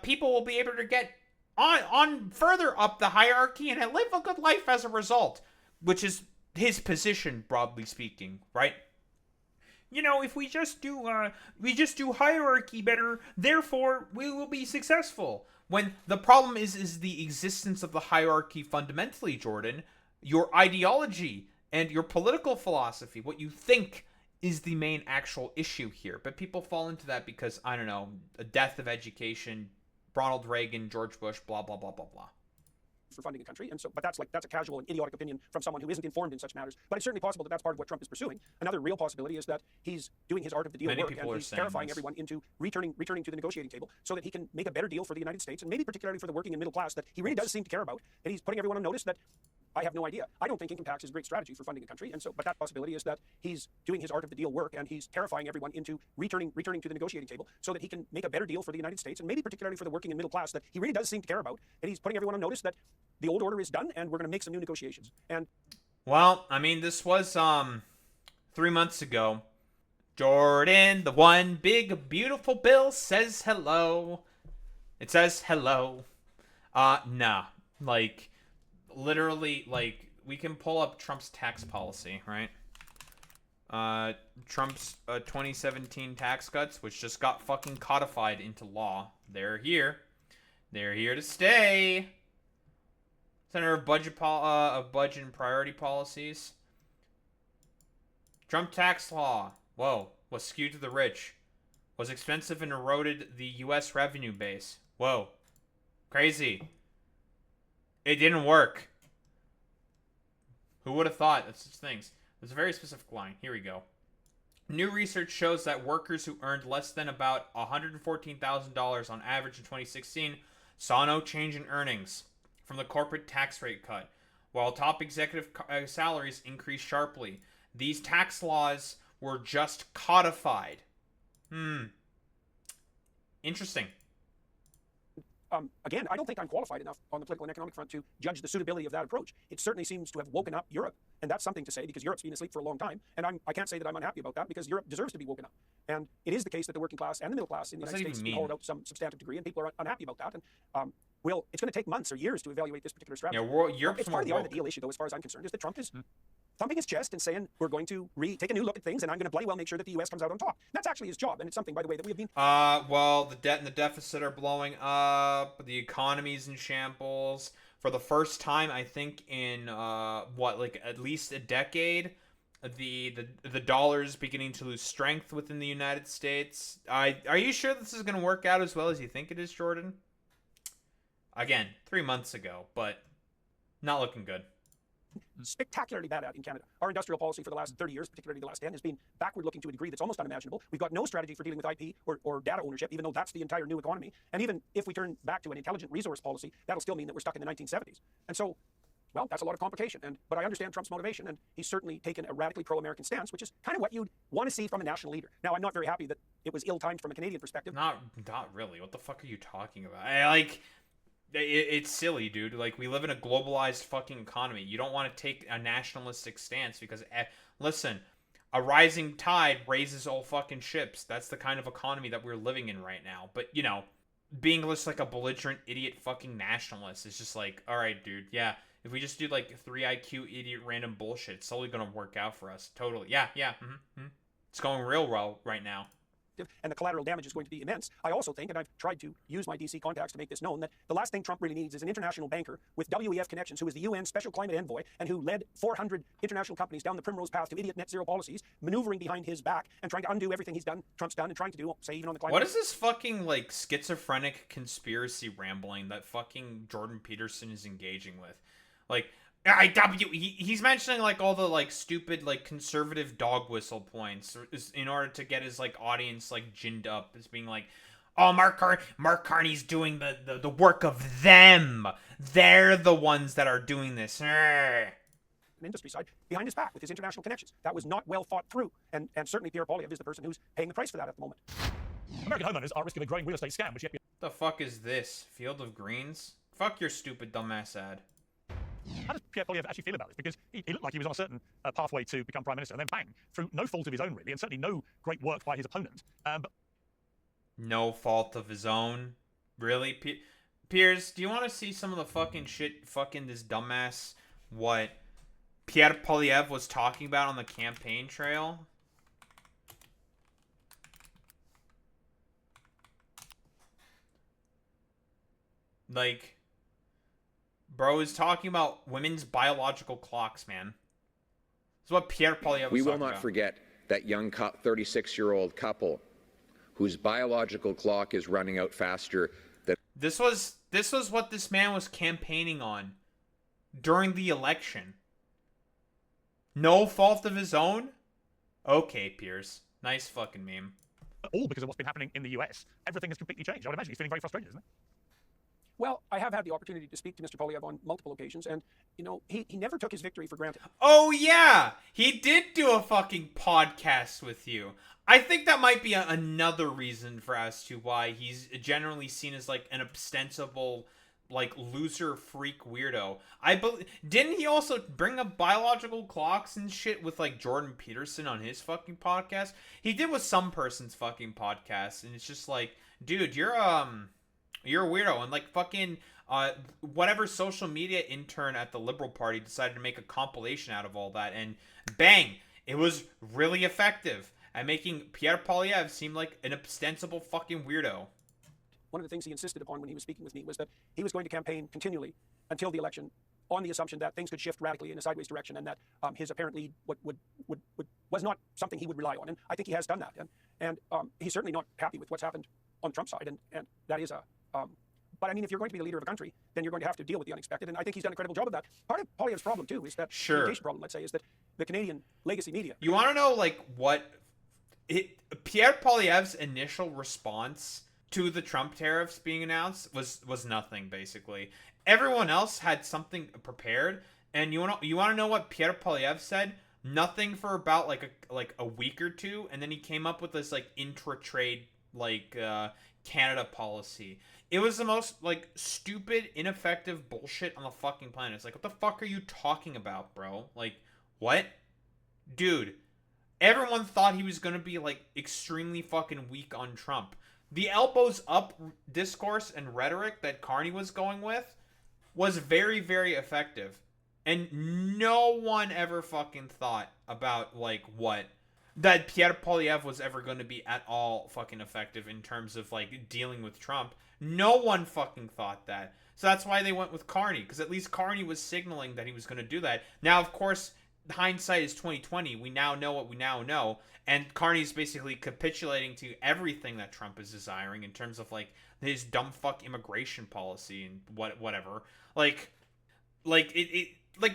people will be able to get on further up the hierarchy and live a good life as a result, which is his position, broadly speaking, right? If we just do hierarchy better, therefore we will be successful. When the problem is the existence of the hierarchy fundamentally, Jordan, your ideology and your political philosophy, what you think is the main actual issue here. But people fall into that because, I don't know, a death of education, Ronald Reagan, George Bush, blah, blah, blah, blah, blah. For funding a country, but that's a casual and idiotic opinion from someone who isn't informed in such matters. But it's certainly possible that that's part of what Trump is pursuing. Another real possibility is that he's doing his art of the deal work, and he's terrifying everyone into returning to the negotiating table so that he can make a better deal for the United States, and maybe particularly for the working and middle class that he really does seem to care about. And he's putting everyone on notice that I have no idea. I don't think income tax is a great strategy for funding a country, but that possibility is that he's doing his art of the deal work, and he's terrifying everyone into returning to the negotiating table so that he can make a better deal for the United States, and maybe particularly for the working and middle class that he really does seem to care about. And he's putting everyone on notice that the old order is done, and we're going to make some new negotiations. And well, I mean, this was 3 months ago. Jordan, the one big beautiful bill, says hello. It says hello. Nah, like, literally, like, we can pull up Trump's tax policy, right? Trump's 2017 tax cuts, which just got fucking codified into law. They're here. They're here to stay. Center of Budget and Priority Policies. Trump tax law. Whoa. Was skewed to the rich. Was expensive and eroded the U.S. revenue base. Whoa. Crazy. It didn't work. Who would have thought of such things? There's a very specific line. Here we go. New research shows that workers who earned less than about $114,000 on average in 2016 saw no change in earnings from the corporate tax rate cut, while top executive salaries increased sharply. These tax laws were just codified. Interesting. Again, I don't think I'm qualified enough on the political and economic front to judge the suitability of that approach. It certainly seems to have woken up Europe, and that's something to say because Europe's been asleep for a long time, and I can't say that I'm unhappy about that because Europe deserves to be woken up. And it is the case that the working class and the middle class in the United States have been hollowed out to some substantive degree, and people are unhappy about that. And it's going to take months or years to evaluate this particular strategy. Yeah, Europe's it's part of the art of the deal issue, though, as far as I'm concerned, is that Trump is thumping his chest and saying, we're going to take a new look at things, and I'm going to bloody well make sure that the U.S. comes out on top. That's actually his job, and it's something, by the way, that we have been... Well, the debt and the deficit are blowing up. The economy's in shambles. For the first time, I think, in, at least a decade, the dollar's beginning to lose strength within the United States. Are you sure this is going to work out as well as you think it is, Jordan? Again, 3 months ago, but not looking good. Spectacularly bad at in Canada. Our industrial policy for the last 30 years, particularly the last 10, has been backward looking to a degree that's almost unimaginable. We've got no strategy for dealing with IP or data ownership, even though that's the entire new economy. And even if we turn back to an intelligent resource policy, that'll still mean that we're stuck in the 1970s. And so, well, that's a lot of complication. But I understand Trump's motivation, and he's certainly taken a radically pro-American stance, which is kind of what you'd want to see from a national leader. Now, I'm not very happy that it was ill-timed from a Canadian perspective. Not really. What the fuck are you talking about? It's silly, dude. Like, we live in a globalized fucking economy. You don't want to take a nationalistic stance because, listen, a rising tide raises all fucking ships. That's the kind of economy that we're living in right now. But, being just like a belligerent idiot fucking nationalist is just like, all right, dude, yeah. If we just do like 3 IQ idiot random bullshit, it's totally gonna work out for us. Totally. Yeah. It's going real well right now. And the collateral damage is going to be immense. I also think, and I've tried to use my DC contacts to make this known, that the last thing Trump really needs is an international banker with WEF connections who is the UN Special Climate Envoy and who led 400 international companies down the primrose path to idiot net zero policies, maneuvering behind his back and trying to undo everything Trump's done and trying to do, say, even on the climate. What is this fucking, like, schizophrenic conspiracy rambling that fucking Jordan Peterson is engaging with? Like, he's mentioning like all the like stupid like conservative dog whistle points in order to get his like audience like ginned up, as being like, oh, Mark Carney's doing the work of them. They're the ones that are doing this. Industry side behind his back with his international connections. That was not well thought through, and certainly Pierre Poilievre is the person who's paying the price for that at the moment. American homeowners are at risk of a growing real estate scam, which yet The fuck is this? Field of Greens? Fuck your stupid dumbass ad. How does Pierre Poilievre actually feel about this? Because he looked like he was on a certain pathway to become prime minister, and then bang, through no fault of his own really, and certainly no great work by his opponent. But no fault of his own? Really? Piers, do you want to see some of the fucking shit fucking this dumbass, what Pierre Poilievre was talking about on the campaign trail? Like, bro is talking about women's biological clocks, man. That's what Pierre Poilievre was We will talking not about. forget that young 36-year-old couple whose biological clock is running out faster than... This was what this man was campaigning on during the election. No fault of his own? Okay, Piers. Nice fucking meme. all because of what's been happening in the US, everything has completely changed. I would imagine he's feeling very frustrated, isn't he? Well, I have had the opportunity to speak to Mr. Poilievre on multiple occasions, and, you know, he never took his victory for granted. Oh, yeah! He did do a fucking podcast with you. I think that might be another reason for as to why he's generally seen as, like, an ostensible, like, loser freak weirdo. Didn't he also bring up biological clocks and shit with, like, Jordan Peterson on his fucking podcast? He did with some person's fucking podcast, and it's just like, dude, you're a weirdo. And like fucking whatever social media intern at the Liberal Party decided to make a compilation out of all that, and bang, it was really effective at making Pierre Poilievre seem like an ostensible fucking weirdo. One of the things he insisted upon when he was speaking with me was that he was going to campaign continually until the election on the assumption that things could shift radically in a sideways direction, and that his apparent lead was not something he would rely on. And I think he has done that. And he's certainly not happy with what's happened on Trump's side, and that is a... but I mean, if you're going to be the leader of a country, then you're going to have to deal with the unexpected, and I think he's done a credible job of that. Part of Poilievre's problem, too, is that communication problem, let's say, is that the Canadian legacy media... You want to know, like, Pierre Poilievre's initial response to the Trump tariffs being announced was nothing, basically. Everyone else had something prepared, and you want to know what Pierre Poilievre said? Nothing for about like a week or two, and then he came up with this like intra-trade like Canada policy. It was the most like stupid, ineffective bullshit on the fucking planet. It's like, what the fuck are you talking about, bro? Like, what? Dude, everyone thought he was gonna be like extremely fucking weak on Trump. The elbows up discourse and rhetoric that Carney was going with was very, very effective. And no one ever fucking thought about, like, that Pierre Poilievre was ever going to be at all fucking effective in terms of, like, dealing with Trump. No one fucking thought that. So that's why they went with Carney, because at least Carney was signaling that he was going to do that. Now, of course, hindsight is 2020. We now know what we now know. And Carney's basically capitulating to everything that Trump is desiring in terms of, like, his dumb fuck immigration policy and whatever. Like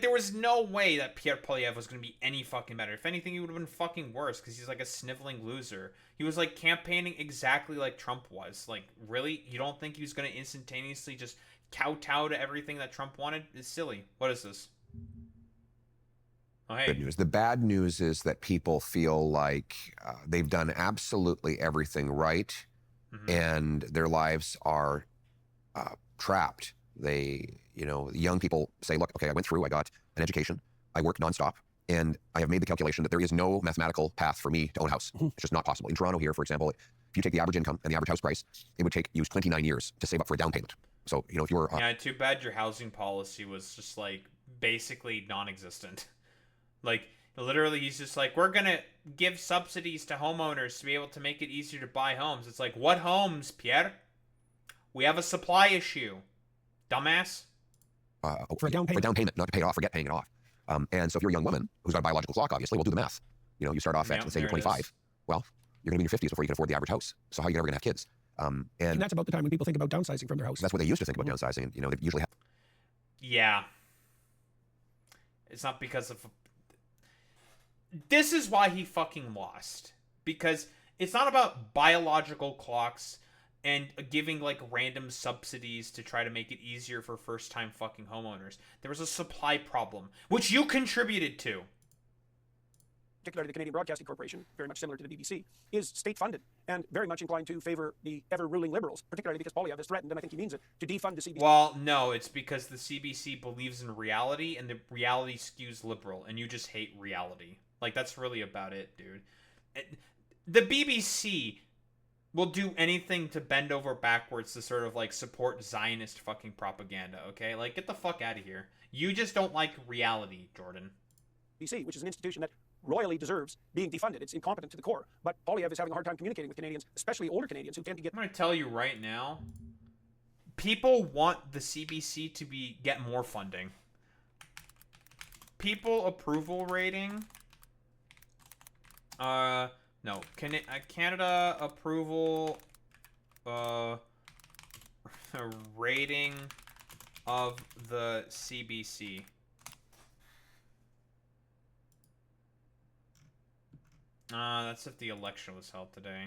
there was no way that Pierre Poilievre was going to be any fucking better. If anything, he would have been fucking worse, because he's like a sniveling loser. He was like campaigning exactly like Trump was. Like, really? You don't think he was going to instantaneously just kowtow to everything that Trump wanted? It's silly. What is this? Oh, hey. Good news. The bad news is that people feel like they've done absolutely everything right, and their lives are trapped. Young people say, look, okay, I went through, I got an education, I worked nonstop, and I have made the calculation that there is no mathematical path for me to own a house. It's just not possible. In Toronto here, for example, if you take the average income and the average house price, it would take you 29 years to save up for a down payment. So, if you're... yeah, too bad your housing policy was just, like, basically non-existent. Like, literally, he's just like, we're gonna give subsidies to homeowners to be able to make it easier to buy homes. It's like, what homes, Pierre? We have a supply issue. Dumbass. For a down payment. For a down payment, not to pay it off or get paying it off. And so if you're a young woman who's got a biological clock, obviously, we'll do the math. You start off at, let's say you're 25. Well, you're going to be in your 50s before you can afford the average house. So how are you ever going to have kids? And that's about the time when people think about downsizing from their house. That's what they used to think about downsizing. They usually have... Yeah. It's not because of... This is why he fucking lost. Because it's not about biological clocks and giving, like, random subsidies to try to make it easier for first-time fucking homeowners. There was a supply problem, which you contributed to. Particularly the Canadian Broadcasting Corporation, very much similar to the BBC, is state-funded and very much inclined to favor the ever-ruling Liberals, particularly because Poilievre has threatened, and I think he means it, to defund the CBC. Well, no, it's because the CBC believes in reality, and the reality skews liberal, and you just hate reality. Like, that's really about it, dude. The BBC will do anything to bend over backwards to sort of, like, support Zionist fucking propaganda, okay? Like, get the fuck out of here. You just don't like reality, Jordan. BBC, which is an institution that royally deserves being defunded. It's incompetent to the core. But Poilievre is having a hard time communicating with Canadians, especially older Canadians who tend to get... I'm going to tell you right now, people want the CBC to get more funding. People approval rating... No. Canada approval... rating of the CBC. That's if the election was held today.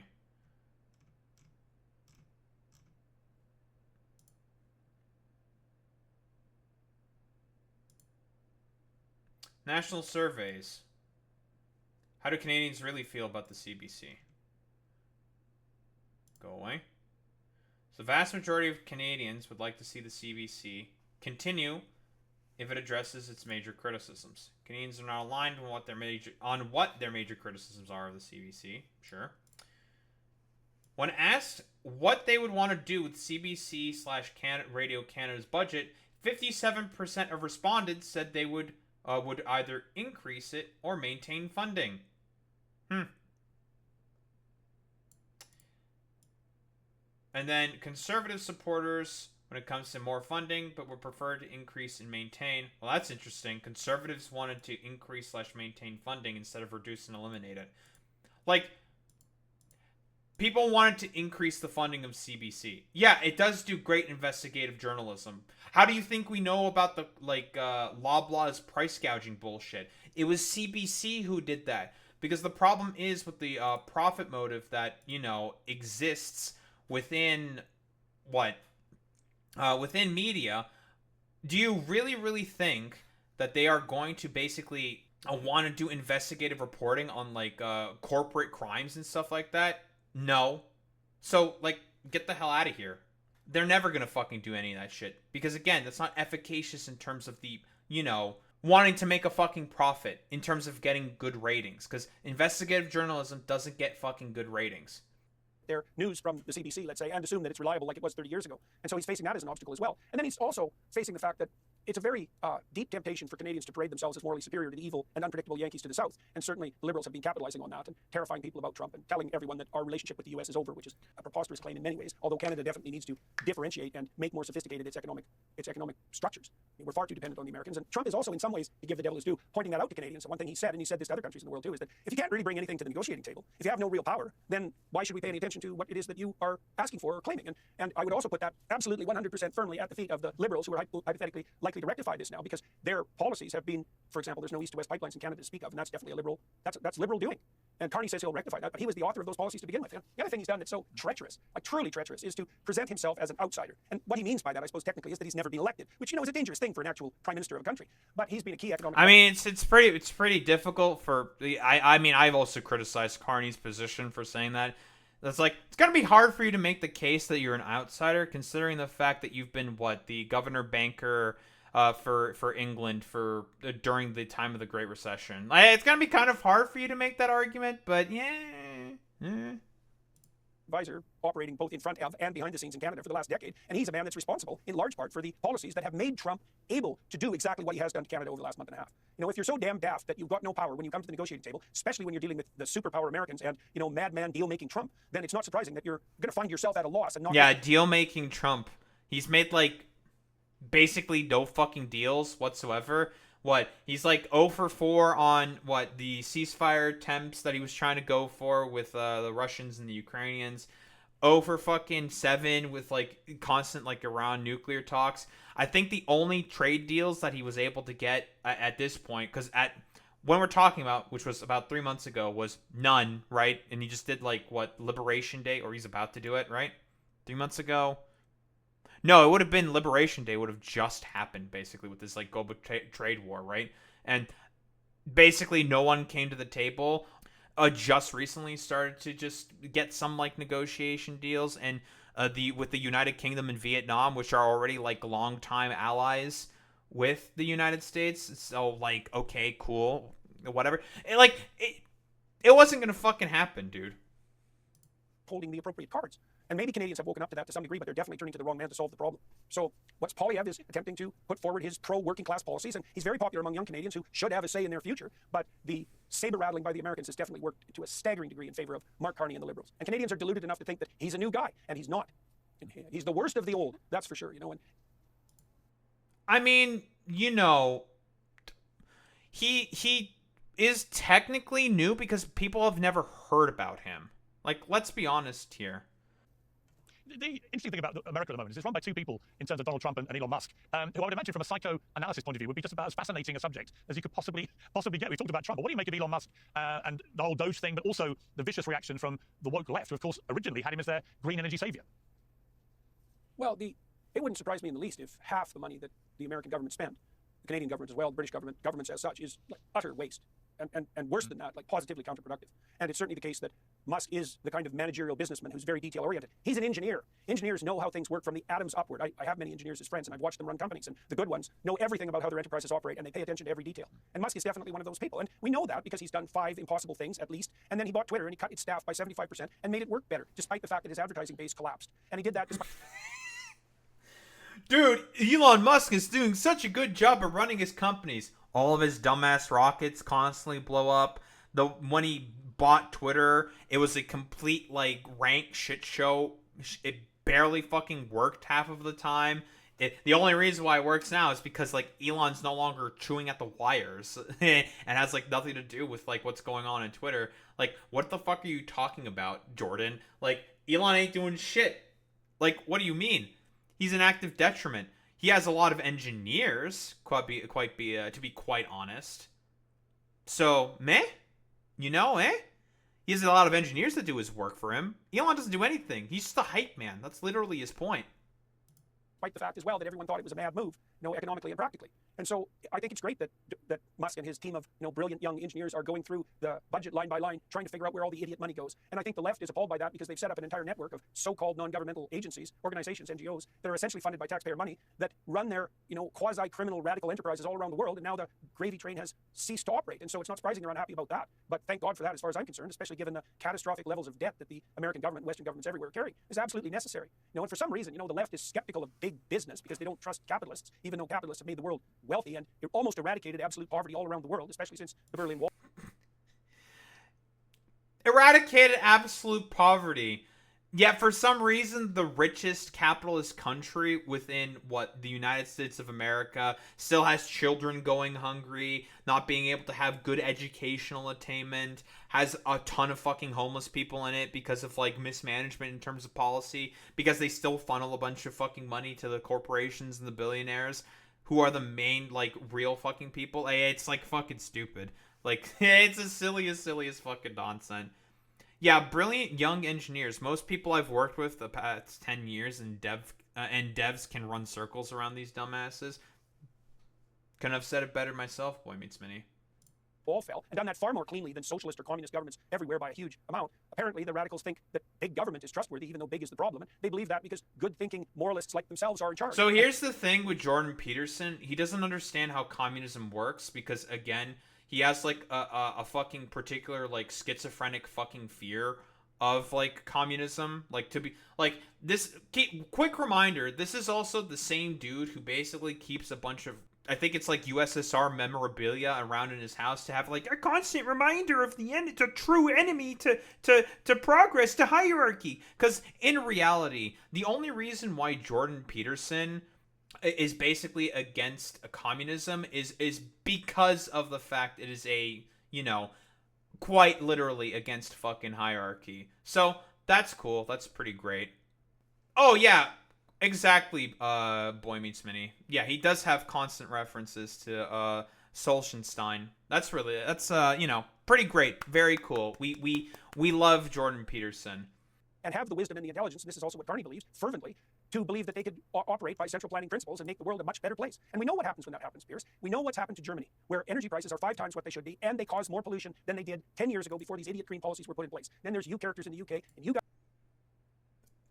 National surveys. How do Canadians really feel about the CBC? Go away. So the vast majority of Canadians would like to see the CBC continue if it addresses its major criticisms. Canadians are not aligned on what their major criticisms are of the CBC. Sure. When asked what they would want to do with CBC/Radio Canada's budget, 57% of respondents said they would either increase it or maintain funding. And then conservative supporters, when it comes to more funding, but would prefer to increase and maintain. Well, that's interesting. Conservatives wanted to increase/maintain funding instead of reduce and eliminate it. Like, people wanted to increase the funding of CBC. Yeah, it does do great investigative journalism. How do you think we know about the, Loblaw's price gouging bullshit? It was CBC who did that. Because the problem is with the profit motive that, exists within, within media. Do you really think that they are going to basically want to do investigative reporting on, corporate crimes and stuff like that? No. So, get the hell out of here. They're never going to fucking do any of that shit. Because, again, that's not efficacious in terms of the, wanting to make a fucking profit in terms of getting good ratings. Because investigative journalism doesn't get fucking good ratings. Their news from the CBC, let's say, and assume that it's reliable like it was 30 years ago. And so he's facing that as an obstacle as well. And then he's also facing the fact that it's a very deep temptation for Canadians to parade themselves as morally superior to the evil and unpredictable Yankees to the south. And certainly the Liberals have been capitalizing on that and terrifying people about Trump and telling everyone that our relationship with the U.S. is over, which is a preposterous claim in many ways, although Canada definitely needs to differentiate and make more sophisticated its economic structures. I mean, we're far too dependent on the Americans. And Trump is also, in some ways, to give the devil his due, pointing that out to Canadians. So one thing he said, and he said this to other countries in the world too, is that if you can't really bring anything to the negotiating table, if you have no real power, then why should we pay any attention to what it is that you are asking for or claiming? And I would also put that absolutely 100% firmly at the feet of the Liberals, who are hypothetically likely to rectify this now, because their policies have been, for example, there's no east to west pipelines in Canada to speak of, and that's definitely a Liberal, that's Liberal doing. And Carney says he'll rectify that, but he was the author of those policies to begin with. And the other thing he's done that's so treacherous, truly treacherous, is to present himself as an outsider. And what he means by that, I suppose, technically, is that he's never been elected, which, is a dangerous thing for an actual prime minister of a country. But he's been a key economic... I mean, it's pretty difficult for... I've also criticized Carney's position for saying that. It's going to be hard for you to make the case that you're an outsider, considering the fact that you've been, the governor banker... for England during the time of the Great Recession. It's gonna be kind of hard for you to make that argument, but yeah. Advisor operating both in front of and behind the scenes in Canada for the last decade, and he's a man that's responsible in large part for the policies that have made Trump able to do exactly what he has done to Canada over the last month and a half. If you're so damn daft that you've got no power when you come to the negotiating table, especially when you're dealing with the superpower Americans and madman deal-making Trump, then it's not surprising that you're going to find yourself at a loss and not... Yeah, deal-making Trump. He's made basically no fucking deals whatsoever. He's 0 for 4 on the ceasefire attempts that he was trying to go for with the Russians and the Ukrainians. over fucking 7 with like constant like Iran nuclear talks. I think the only trade deals that he was able to get at this point, because at when we're talking about, which was about 3 months ago, was none, right? And he just did like what, Liberation Day, or he's about to do it, right? 3 months ago. No, it would have been Liberation Day. Would have just happened basically with this like global trade war, right? And basically no one came to the table. Just recently started to just get some like negotiation deals, and with the United Kingdom and Vietnam, which are already like longtime allies with the United States. So like, okay, cool, whatever. It wasn't gonna fucking happen, dude. Holding the appropriate cards. And maybe Canadians have woken up to that to some degree, but they're definitely turning to the wrong man to solve the problem. So what's Poilievre is attempting to put forward his pro-working class policies, and he's very popular among young Canadians who should have a say in their future, but the saber-rattling by the Americans has definitely worked to a staggering degree in favor of Mark Carney and the Liberals. And Canadians are deluded enough to think that he's a new guy, and he's not. He's the worst of the old, that's for sure, you know. And I mean, you know, he is technically new because people have never heard about him. Like, let's be honest here. The interesting thing about America at the moment is it's run by two people in terms of Donald Trump and Elon Musk, who I would imagine from a psychoanalysis point of view would be just about as fascinating a subject as you could possibly get. We've talked about Trump, but what do you make of Elon Musk and the whole Doge thing, but also the vicious reaction from the woke left, who of course originally had him as their green energy savior? well, it wouldn't surprise me in the least if half the money that the American government spent, the Canadian government as well, the British government, governments as such, is like utter waste. And worse than that, like positively counterproductive. And it's certainly the case that Musk is the kind of managerial businessman who's very detail-oriented. He's an engineer. Engineers know how things work from the atoms upward. I have many engineers as friends, and I've watched them run companies, and the good ones know everything about how their enterprises operate, and they pay attention to every detail. And Musk is definitely one of those people. And we know that because he's done 5 impossible things, at least, and then he bought Twitter, and he cut its staff by 75% and made it work better, despite the fact that his advertising base collapsed. And he did that despite... Dude, Elon Musk is doing such a good job of running his companies. All of his dumbass rockets constantly blow up. When he bought Twitter, it was a complete like rank shit show. It barely fucking worked half of the time. The only reason why it works now is because like Elon's no longer chewing at the wires and has like nothing to do with like what's going on in Twitter. Like, what the fuck are you talking about, Jordan? Like, Elon ain't doing shit. Like, what do you mean? He's an active detriment. He has a lot of engineers, to be quite honest. So, meh? You know, eh? He has a lot of engineers that do his work for him. Elon doesn't do anything. He's just a hype man. That's literally his point. Despite the fact as well that everyone thought it was a mad move, economically and practically. And so I think it's great that Musk and his team of brilliant young engineers are going through the budget line by line, trying to figure out where all the idiot money goes. And I think the left is appalled by that because they've set up an entire network of so-called non-governmental agencies, organizations, NGOs that are essentially funded by taxpayer money that run their quasi-criminal radical enterprises all around the world. And now the gravy train has ceased to operate. And so it's not surprising they're unhappy about that. But thank God for that, as far as I'm concerned, especially given the catastrophic levels of debt that the American government and Western governments everywhere carry, is absolutely necessary. And for some reason, the left is skeptical of big business because they don't trust capitalists, even though capitalists have made the world wealthy and it almost eradicated absolute poverty all around the world, especially since the Berlin Wall. Eradicated absolute poverty. Yet for some reason, the richest capitalist country within the United States of America still has children going hungry, not being able to have good educational attainment, has a ton of fucking homeless people in it because of like mismanagement in terms of policy, because they still funnel a bunch of fucking money to the corporations and the billionaires who are the main like real fucking people. It's like fucking stupid. Like, it's the silliest fucking nonsense. Yeah, brilliant young engineers. Most people I've worked with the past 10 years and devs can run circles around these dumbasses. Couldn't have said it better myself, Boy Meets Mini. Wall fell, and done that far more cleanly than socialist or communist governments everywhere by a huge amount. Apparently, the radicals think that big government is trustworthy, even though big is the problem. And they believe that because good-thinking moralists like themselves are in charge. So here's the thing with Jordan Peterson. He doesn't understand how communism works because, again, he has like a fucking particular like schizophrenic fucking fear of like communism. Like, to be like this. Quick reminder: this is also the same dude who basically keeps a bunch of, I think it's like USSR memorabilia around in his house to have like a constant reminder of the true enemy to progress, to hierarchy. Because in reality, the only reason why Jordan Peterson is basically against communism is because of the fact it is quite literally against fucking hierarchy. So That's cool. That's pretty great. Oh, yeah. Exactly, Boy Meets Mini. Yeah, he does have constant references to, Sollenstein. That's pretty great. Very cool. We love Jordan Peterson. And have the wisdom and the intelligence, and this is also what Carney believes, fervently, to believe that they could operate by central planning principles and make the world a much better place. And we know what happens when that happens, Piers. We know what's happened to Germany, where energy prices are 5 times what they should be, and they cause more pollution than they did 10 years ago before these idiot green policies were put in place. Then there's you characters in the UK, and you guys...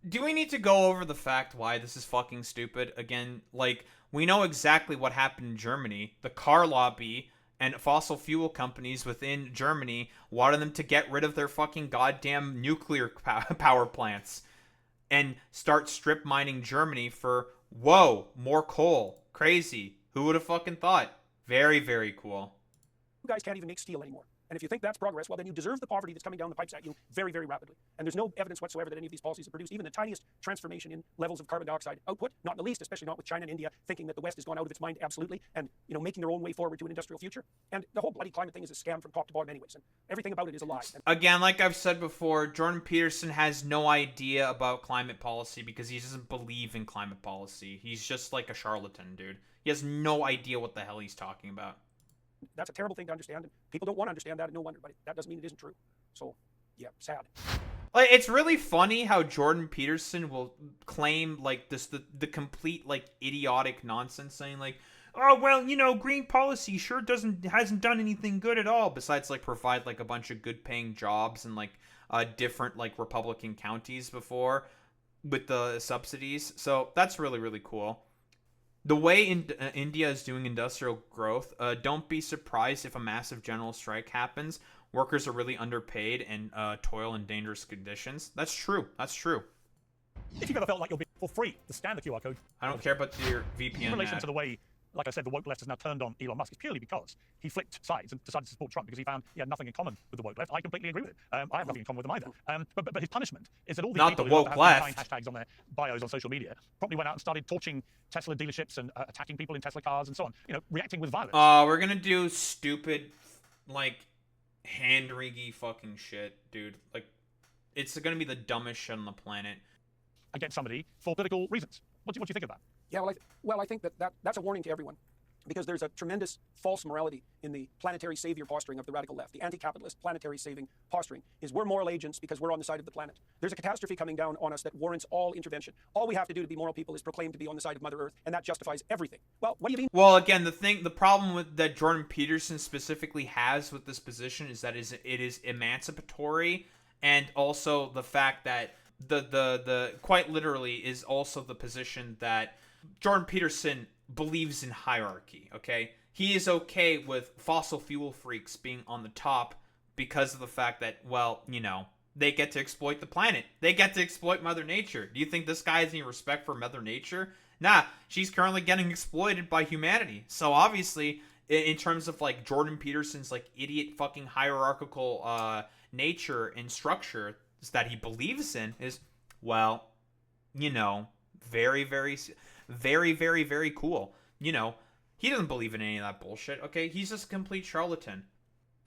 Do we need to go over the fact why this is fucking stupid? Again, like, we know exactly what happened in Germany. The car lobby and fossil fuel companies within Germany wanted them to get rid of their fucking goddamn nuclear power plants and start strip mining Germany for, whoa, more coal. Crazy. Who would have fucking thought? Very, very cool. You guys can't even make steel anymore. And if you think that's progress, well, then you deserve the poverty that's coming down the pipes at you very, very rapidly. And there's no evidence whatsoever that any of these policies have produced even the tiniest transformation in levels of carbon dioxide output, not in the least, especially not with China and India thinking that the West has gone out of its mind absolutely and, making their own way forward to an industrial future. And the whole bloody climate thing is a scam from top to bottom anyways. And everything about it is a lie. Again, like I've said before, Jordan Peterson has no idea about climate policy because he doesn't believe in climate policy. He's just like a charlatan, dude. He has no idea what the hell he's talking about. That's a terrible thing to understand, and people don't want to understand that, and no wonder, but that doesn't mean it isn't true. So, yeah, sad. Like, it's really funny how Jordan Peterson will claim, like, the complete, like, idiotic nonsense, saying, like, oh, well, green policy sure hasn't done anything good at all, besides, like, provide, like, a bunch of good-paying jobs in, like, different, like, Republican counties before with the subsidies. So, that's really, really cool. The way India is doing industrial growth, don't be surprised if a massive general strike happens. Workers are really underpaid and toil in dangerous conditions. That's true. That's true. If you've ever felt like you're being for free, to scan the QR code. I don't care about your VPN. In relation ad. to the way, like I said, the woke left has now turned on Elon Musk, it's purely because he flipped sides and decided to support Trump because he found he had nothing in common with the woke left. I completely agree with it. I have nothing in common with them either. But his punishment is that all these Not people the who woke have left. hashtags on their bios on social media probably went out and started torching Tesla dealerships and attacking people in Tesla cars and so on. Reacting with violence. We're gonna do stupid, like, hand-wringing fucking shit, dude. Like, it's gonna be the dumbest shit on the planet. Against somebody for political reasons. What do you think of that? Yeah, well, I think that's a warning to everyone, because there's a tremendous false morality in the planetary savior posturing of the radical left. The anti-capitalist planetary saving posturing is we're moral agents because we're on the side of the planet. There's a catastrophe coming down on us that warrants all intervention. All we have to do to be moral people is proclaim to be on the side of Mother Earth, and that justifies everything. Well, what do you mean? Well, again, the problem that Jordan Peterson specifically has with this position is that it is emancipatory, and also the fact that the quite literally is also the position that Jordan Peterson believes in hierarchy, okay? He is okay with fossil fuel freaks being on the top because of the fact that, well, they get to exploit the planet. They get to exploit Mother Nature. Do you think this guy has any respect for Mother Nature? Nah, she's currently getting exploited by humanity. So obviously, in terms of, like, Jordan Peterson's, like, idiot fucking hierarchical nature and structure that he believes in is, well, very, very, very, very, very cool. He doesn't believe in any of that bullshit, okay? He's just a complete charlatan.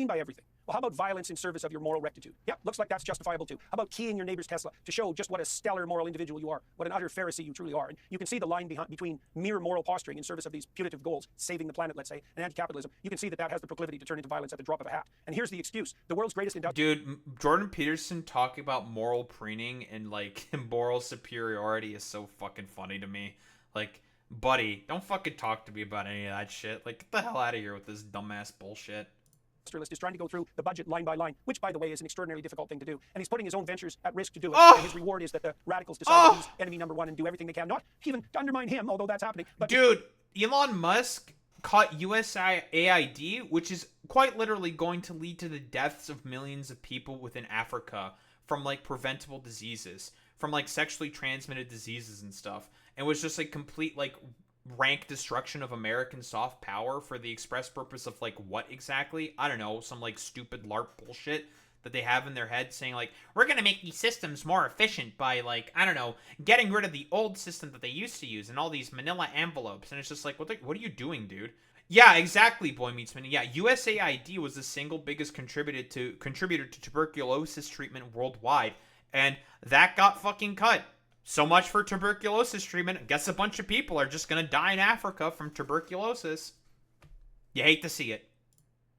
By everything. Well, how about violence in service of your moral rectitude? Yeah, looks like that's justifiable too. How about keying your neighbor's Tesla to show just what a stellar moral individual you are, what an utter Pharisee you truly are? And you can see the line between mere moral posturing in service of these putative goals, saving the planet, let's say, and anti-capitalism. You can see that has the proclivity to turn into violence at the drop of a hat. And here's the excuse. The world's greatest Dude, Jordan Peterson talking about moral preening and, like, moral superiority is so fucking funny to me. Like, buddy, don't fucking talk to me about any of that shit. Like, get the hell out of here with this dumbass bullshit. Is trying to go through the budget line by line, which, by the way, is an extraordinarily difficult thing to do. And he's putting his own ventures at risk to do it. And his reward is that the radicals decide that he's enemy number one and do everything they can, not even to undermine him, although that's happening. But dude, Elon Musk caught USAID, which is quite literally going to lead to the deaths of millions of people within Africa from, like, preventable diseases, from, like, sexually transmitted diseases and stuff. And was just, like, complete, like, rank destruction of American soft power for the express purpose of, like, what exactly? I don't know, some, like, stupid LARP bullshit that they have in their head saying, like, we're gonna make these systems more efficient by, like, I don't know, getting rid of the old system that they used to use and all these manila envelopes. And it's just like, what are you doing, dude? Yeah, exactly, Boy Meets Mini. Yeah, USAID was the single biggest contributor to tuberculosis treatment worldwide. And that got fucking cut. So much for tuberculosis treatment. I guess a bunch of people are just going to die in Africa from tuberculosis. You hate to see it.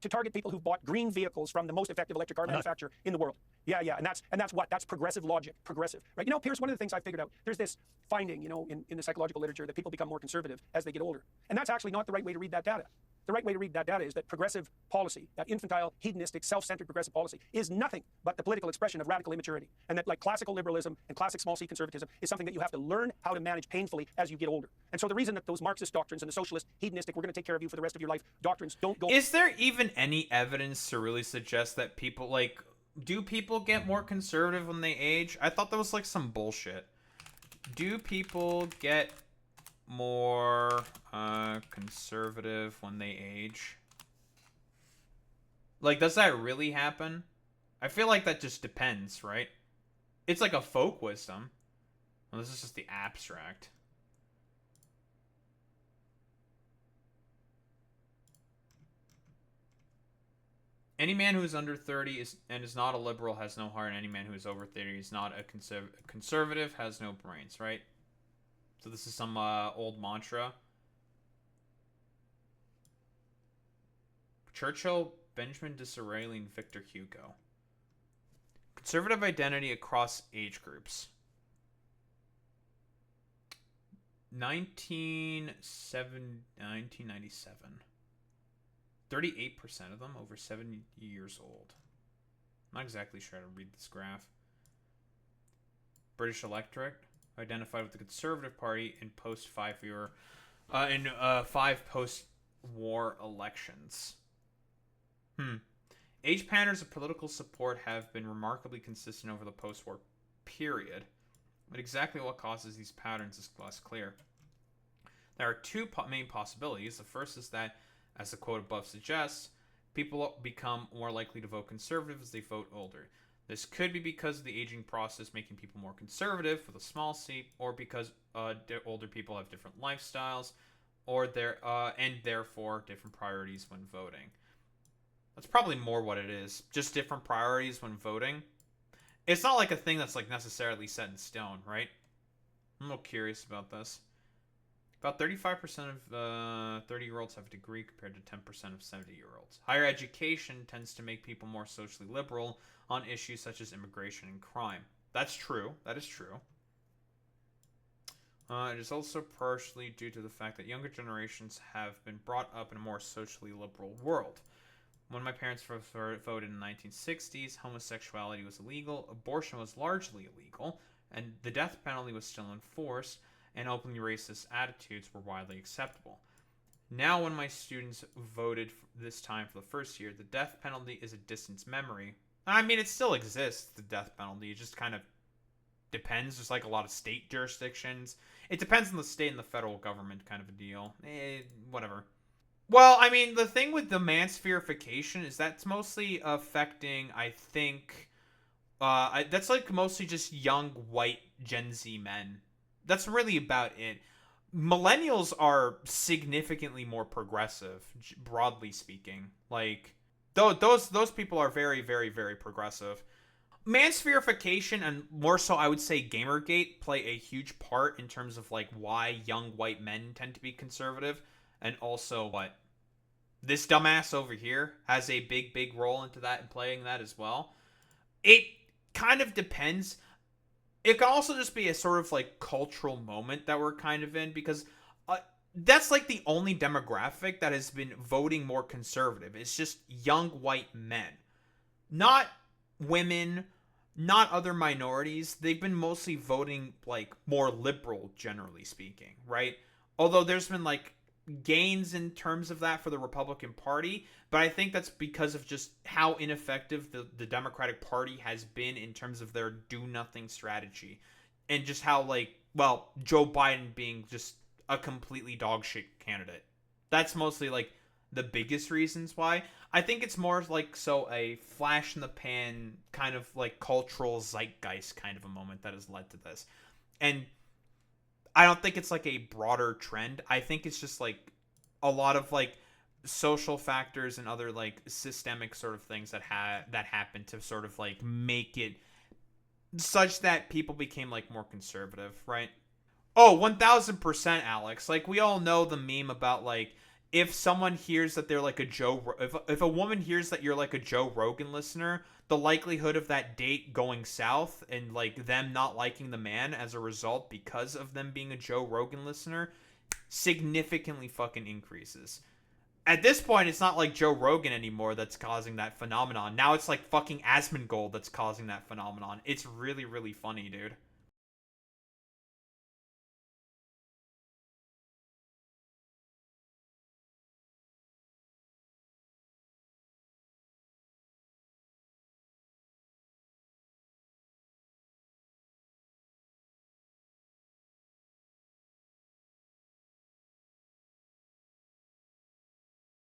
To target people who've bought green vehicles from the most effective electric car manufacturer in the world. Yeah, and that's what? That's progressive logic. Progressive, right? You know, Piers, one of the things I figured out, there's this finding, you know, in the psychological literature that people become more conservative as they get older. And that's actually not the right way to read that data. The right way to read that data is that progressive policy, that infantile, hedonistic, self-centered progressive policy, is nothing but the political expression of radical immaturity. And that, like, classical liberalism and classic small c conservatism is something that you have to learn how to manage painfully as you get older. And so the reason that those Marxist doctrines and the socialist, hedonistic, we're going to take care of you for the rest of your life doctrines don't go... Is there even any evidence to really suggest that people, like, do people get more conservative when they age? I thought that was, like, some bullshit. Do people get more conservative when they age? Like, does that really happen? I feel like that just depends, right? It's like a folk wisdom. Well, this is just the abstract. Any man who is under 30 is not a liberal has no heart, and any man who is over 30 is not a conservative has no brains, right? So this is some old mantra. Churchill, Benjamin Disraeli, and Victor Hugo. Conservative identity across age groups. 1997. 38% of them over 70 years old. I'm not exactly sure how to read this graph. British electorate identified with the Conservative Party in five post-war elections. Age patterns of political support have been remarkably consistent over the post-war period, but exactly what causes these patterns is less clear. There are two main possibilities. The first is that, as the quote above suggests, people become more likely to vote conservative as they vote older. This could be because of the aging process making people more conservative with a small c, or because older people have different lifestyles, and therefore different priorities when voting. That's probably more what it is. Just different priorities when voting. It's not like a thing that's like necessarily set in stone, right? I'm a little curious about this. About 35% of 30-year-olds have a degree compared to 10% of 70-year-olds. Higher education tends to make people more socially liberal on issues such as immigration and crime. That's true. That is true. It is also partially due to the fact that younger generations have been brought up in a more socially liberal world. When my parents first voted in the 1960s, homosexuality was illegal, abortion was largely illegal, and the death penalty was still in force, and openly racist attitudes were widely acceptable. Now, when my students voted this time for the first year, the death penalty is a distant memory. I mean, it still exists, the death penalty. It just kind of depends. There's like a lot of state jurisdictions. It depends on the state and the federal government kind of a deal. Whatever. Well, I mean, the thing with the manspherification is that's mostly affecting, I think, that's like mostly just young white Gen Z men. That's really about it. Millennials are significantly more progressive, broadly speaking. Like, those people are very, very, very progressive. Manspherification, and more so I would say Gamergate, play a huge part in terms of like why young white men tend to be conservative, and also what this dumbass over here has a big, big role into that and playing that as well. It kind of depends. It can also just be a sort of like cultural moment that we're kind of in, because that's like the only demographic that has been voting more conservative. It's just young white men, not women, not other minorities. They've been mostly voting like more liberal, generally speaking, right? Although there's been like gains in terms of that for the Republican Party, but I think that's because of just how ineffective the Democratic Party has been in terms of their do-nothing strategy, and just how, like, well, Joe Biden being just a completely dogshit candidate. That's mostly, like, the biggest reasons why. I think it's more like a flash-in-the-pan kind of, like, cultural zeitgeist kind of a moment that has led to this. And I don't think it's like a broader trend. I think it's just like a lot of like social factors and other like systemic sort of things that happen to sort of like make it such that people became like more conservative, right? Oh, 1000%, Alex. Like, we all know the meme about like, if someone hears that they're like if a woman hears that you're like a Joe Rogan listener, the likelihood of that date going south and like them not liking the man as a result because of them being a Joe Rogan listener significantly fucking increases. At this point, it's not like Joe Rogan anymore that's causing that phenomenon. Now it's like fucking Asmongold that's causing that phenomenon. It's really, really funny, dude.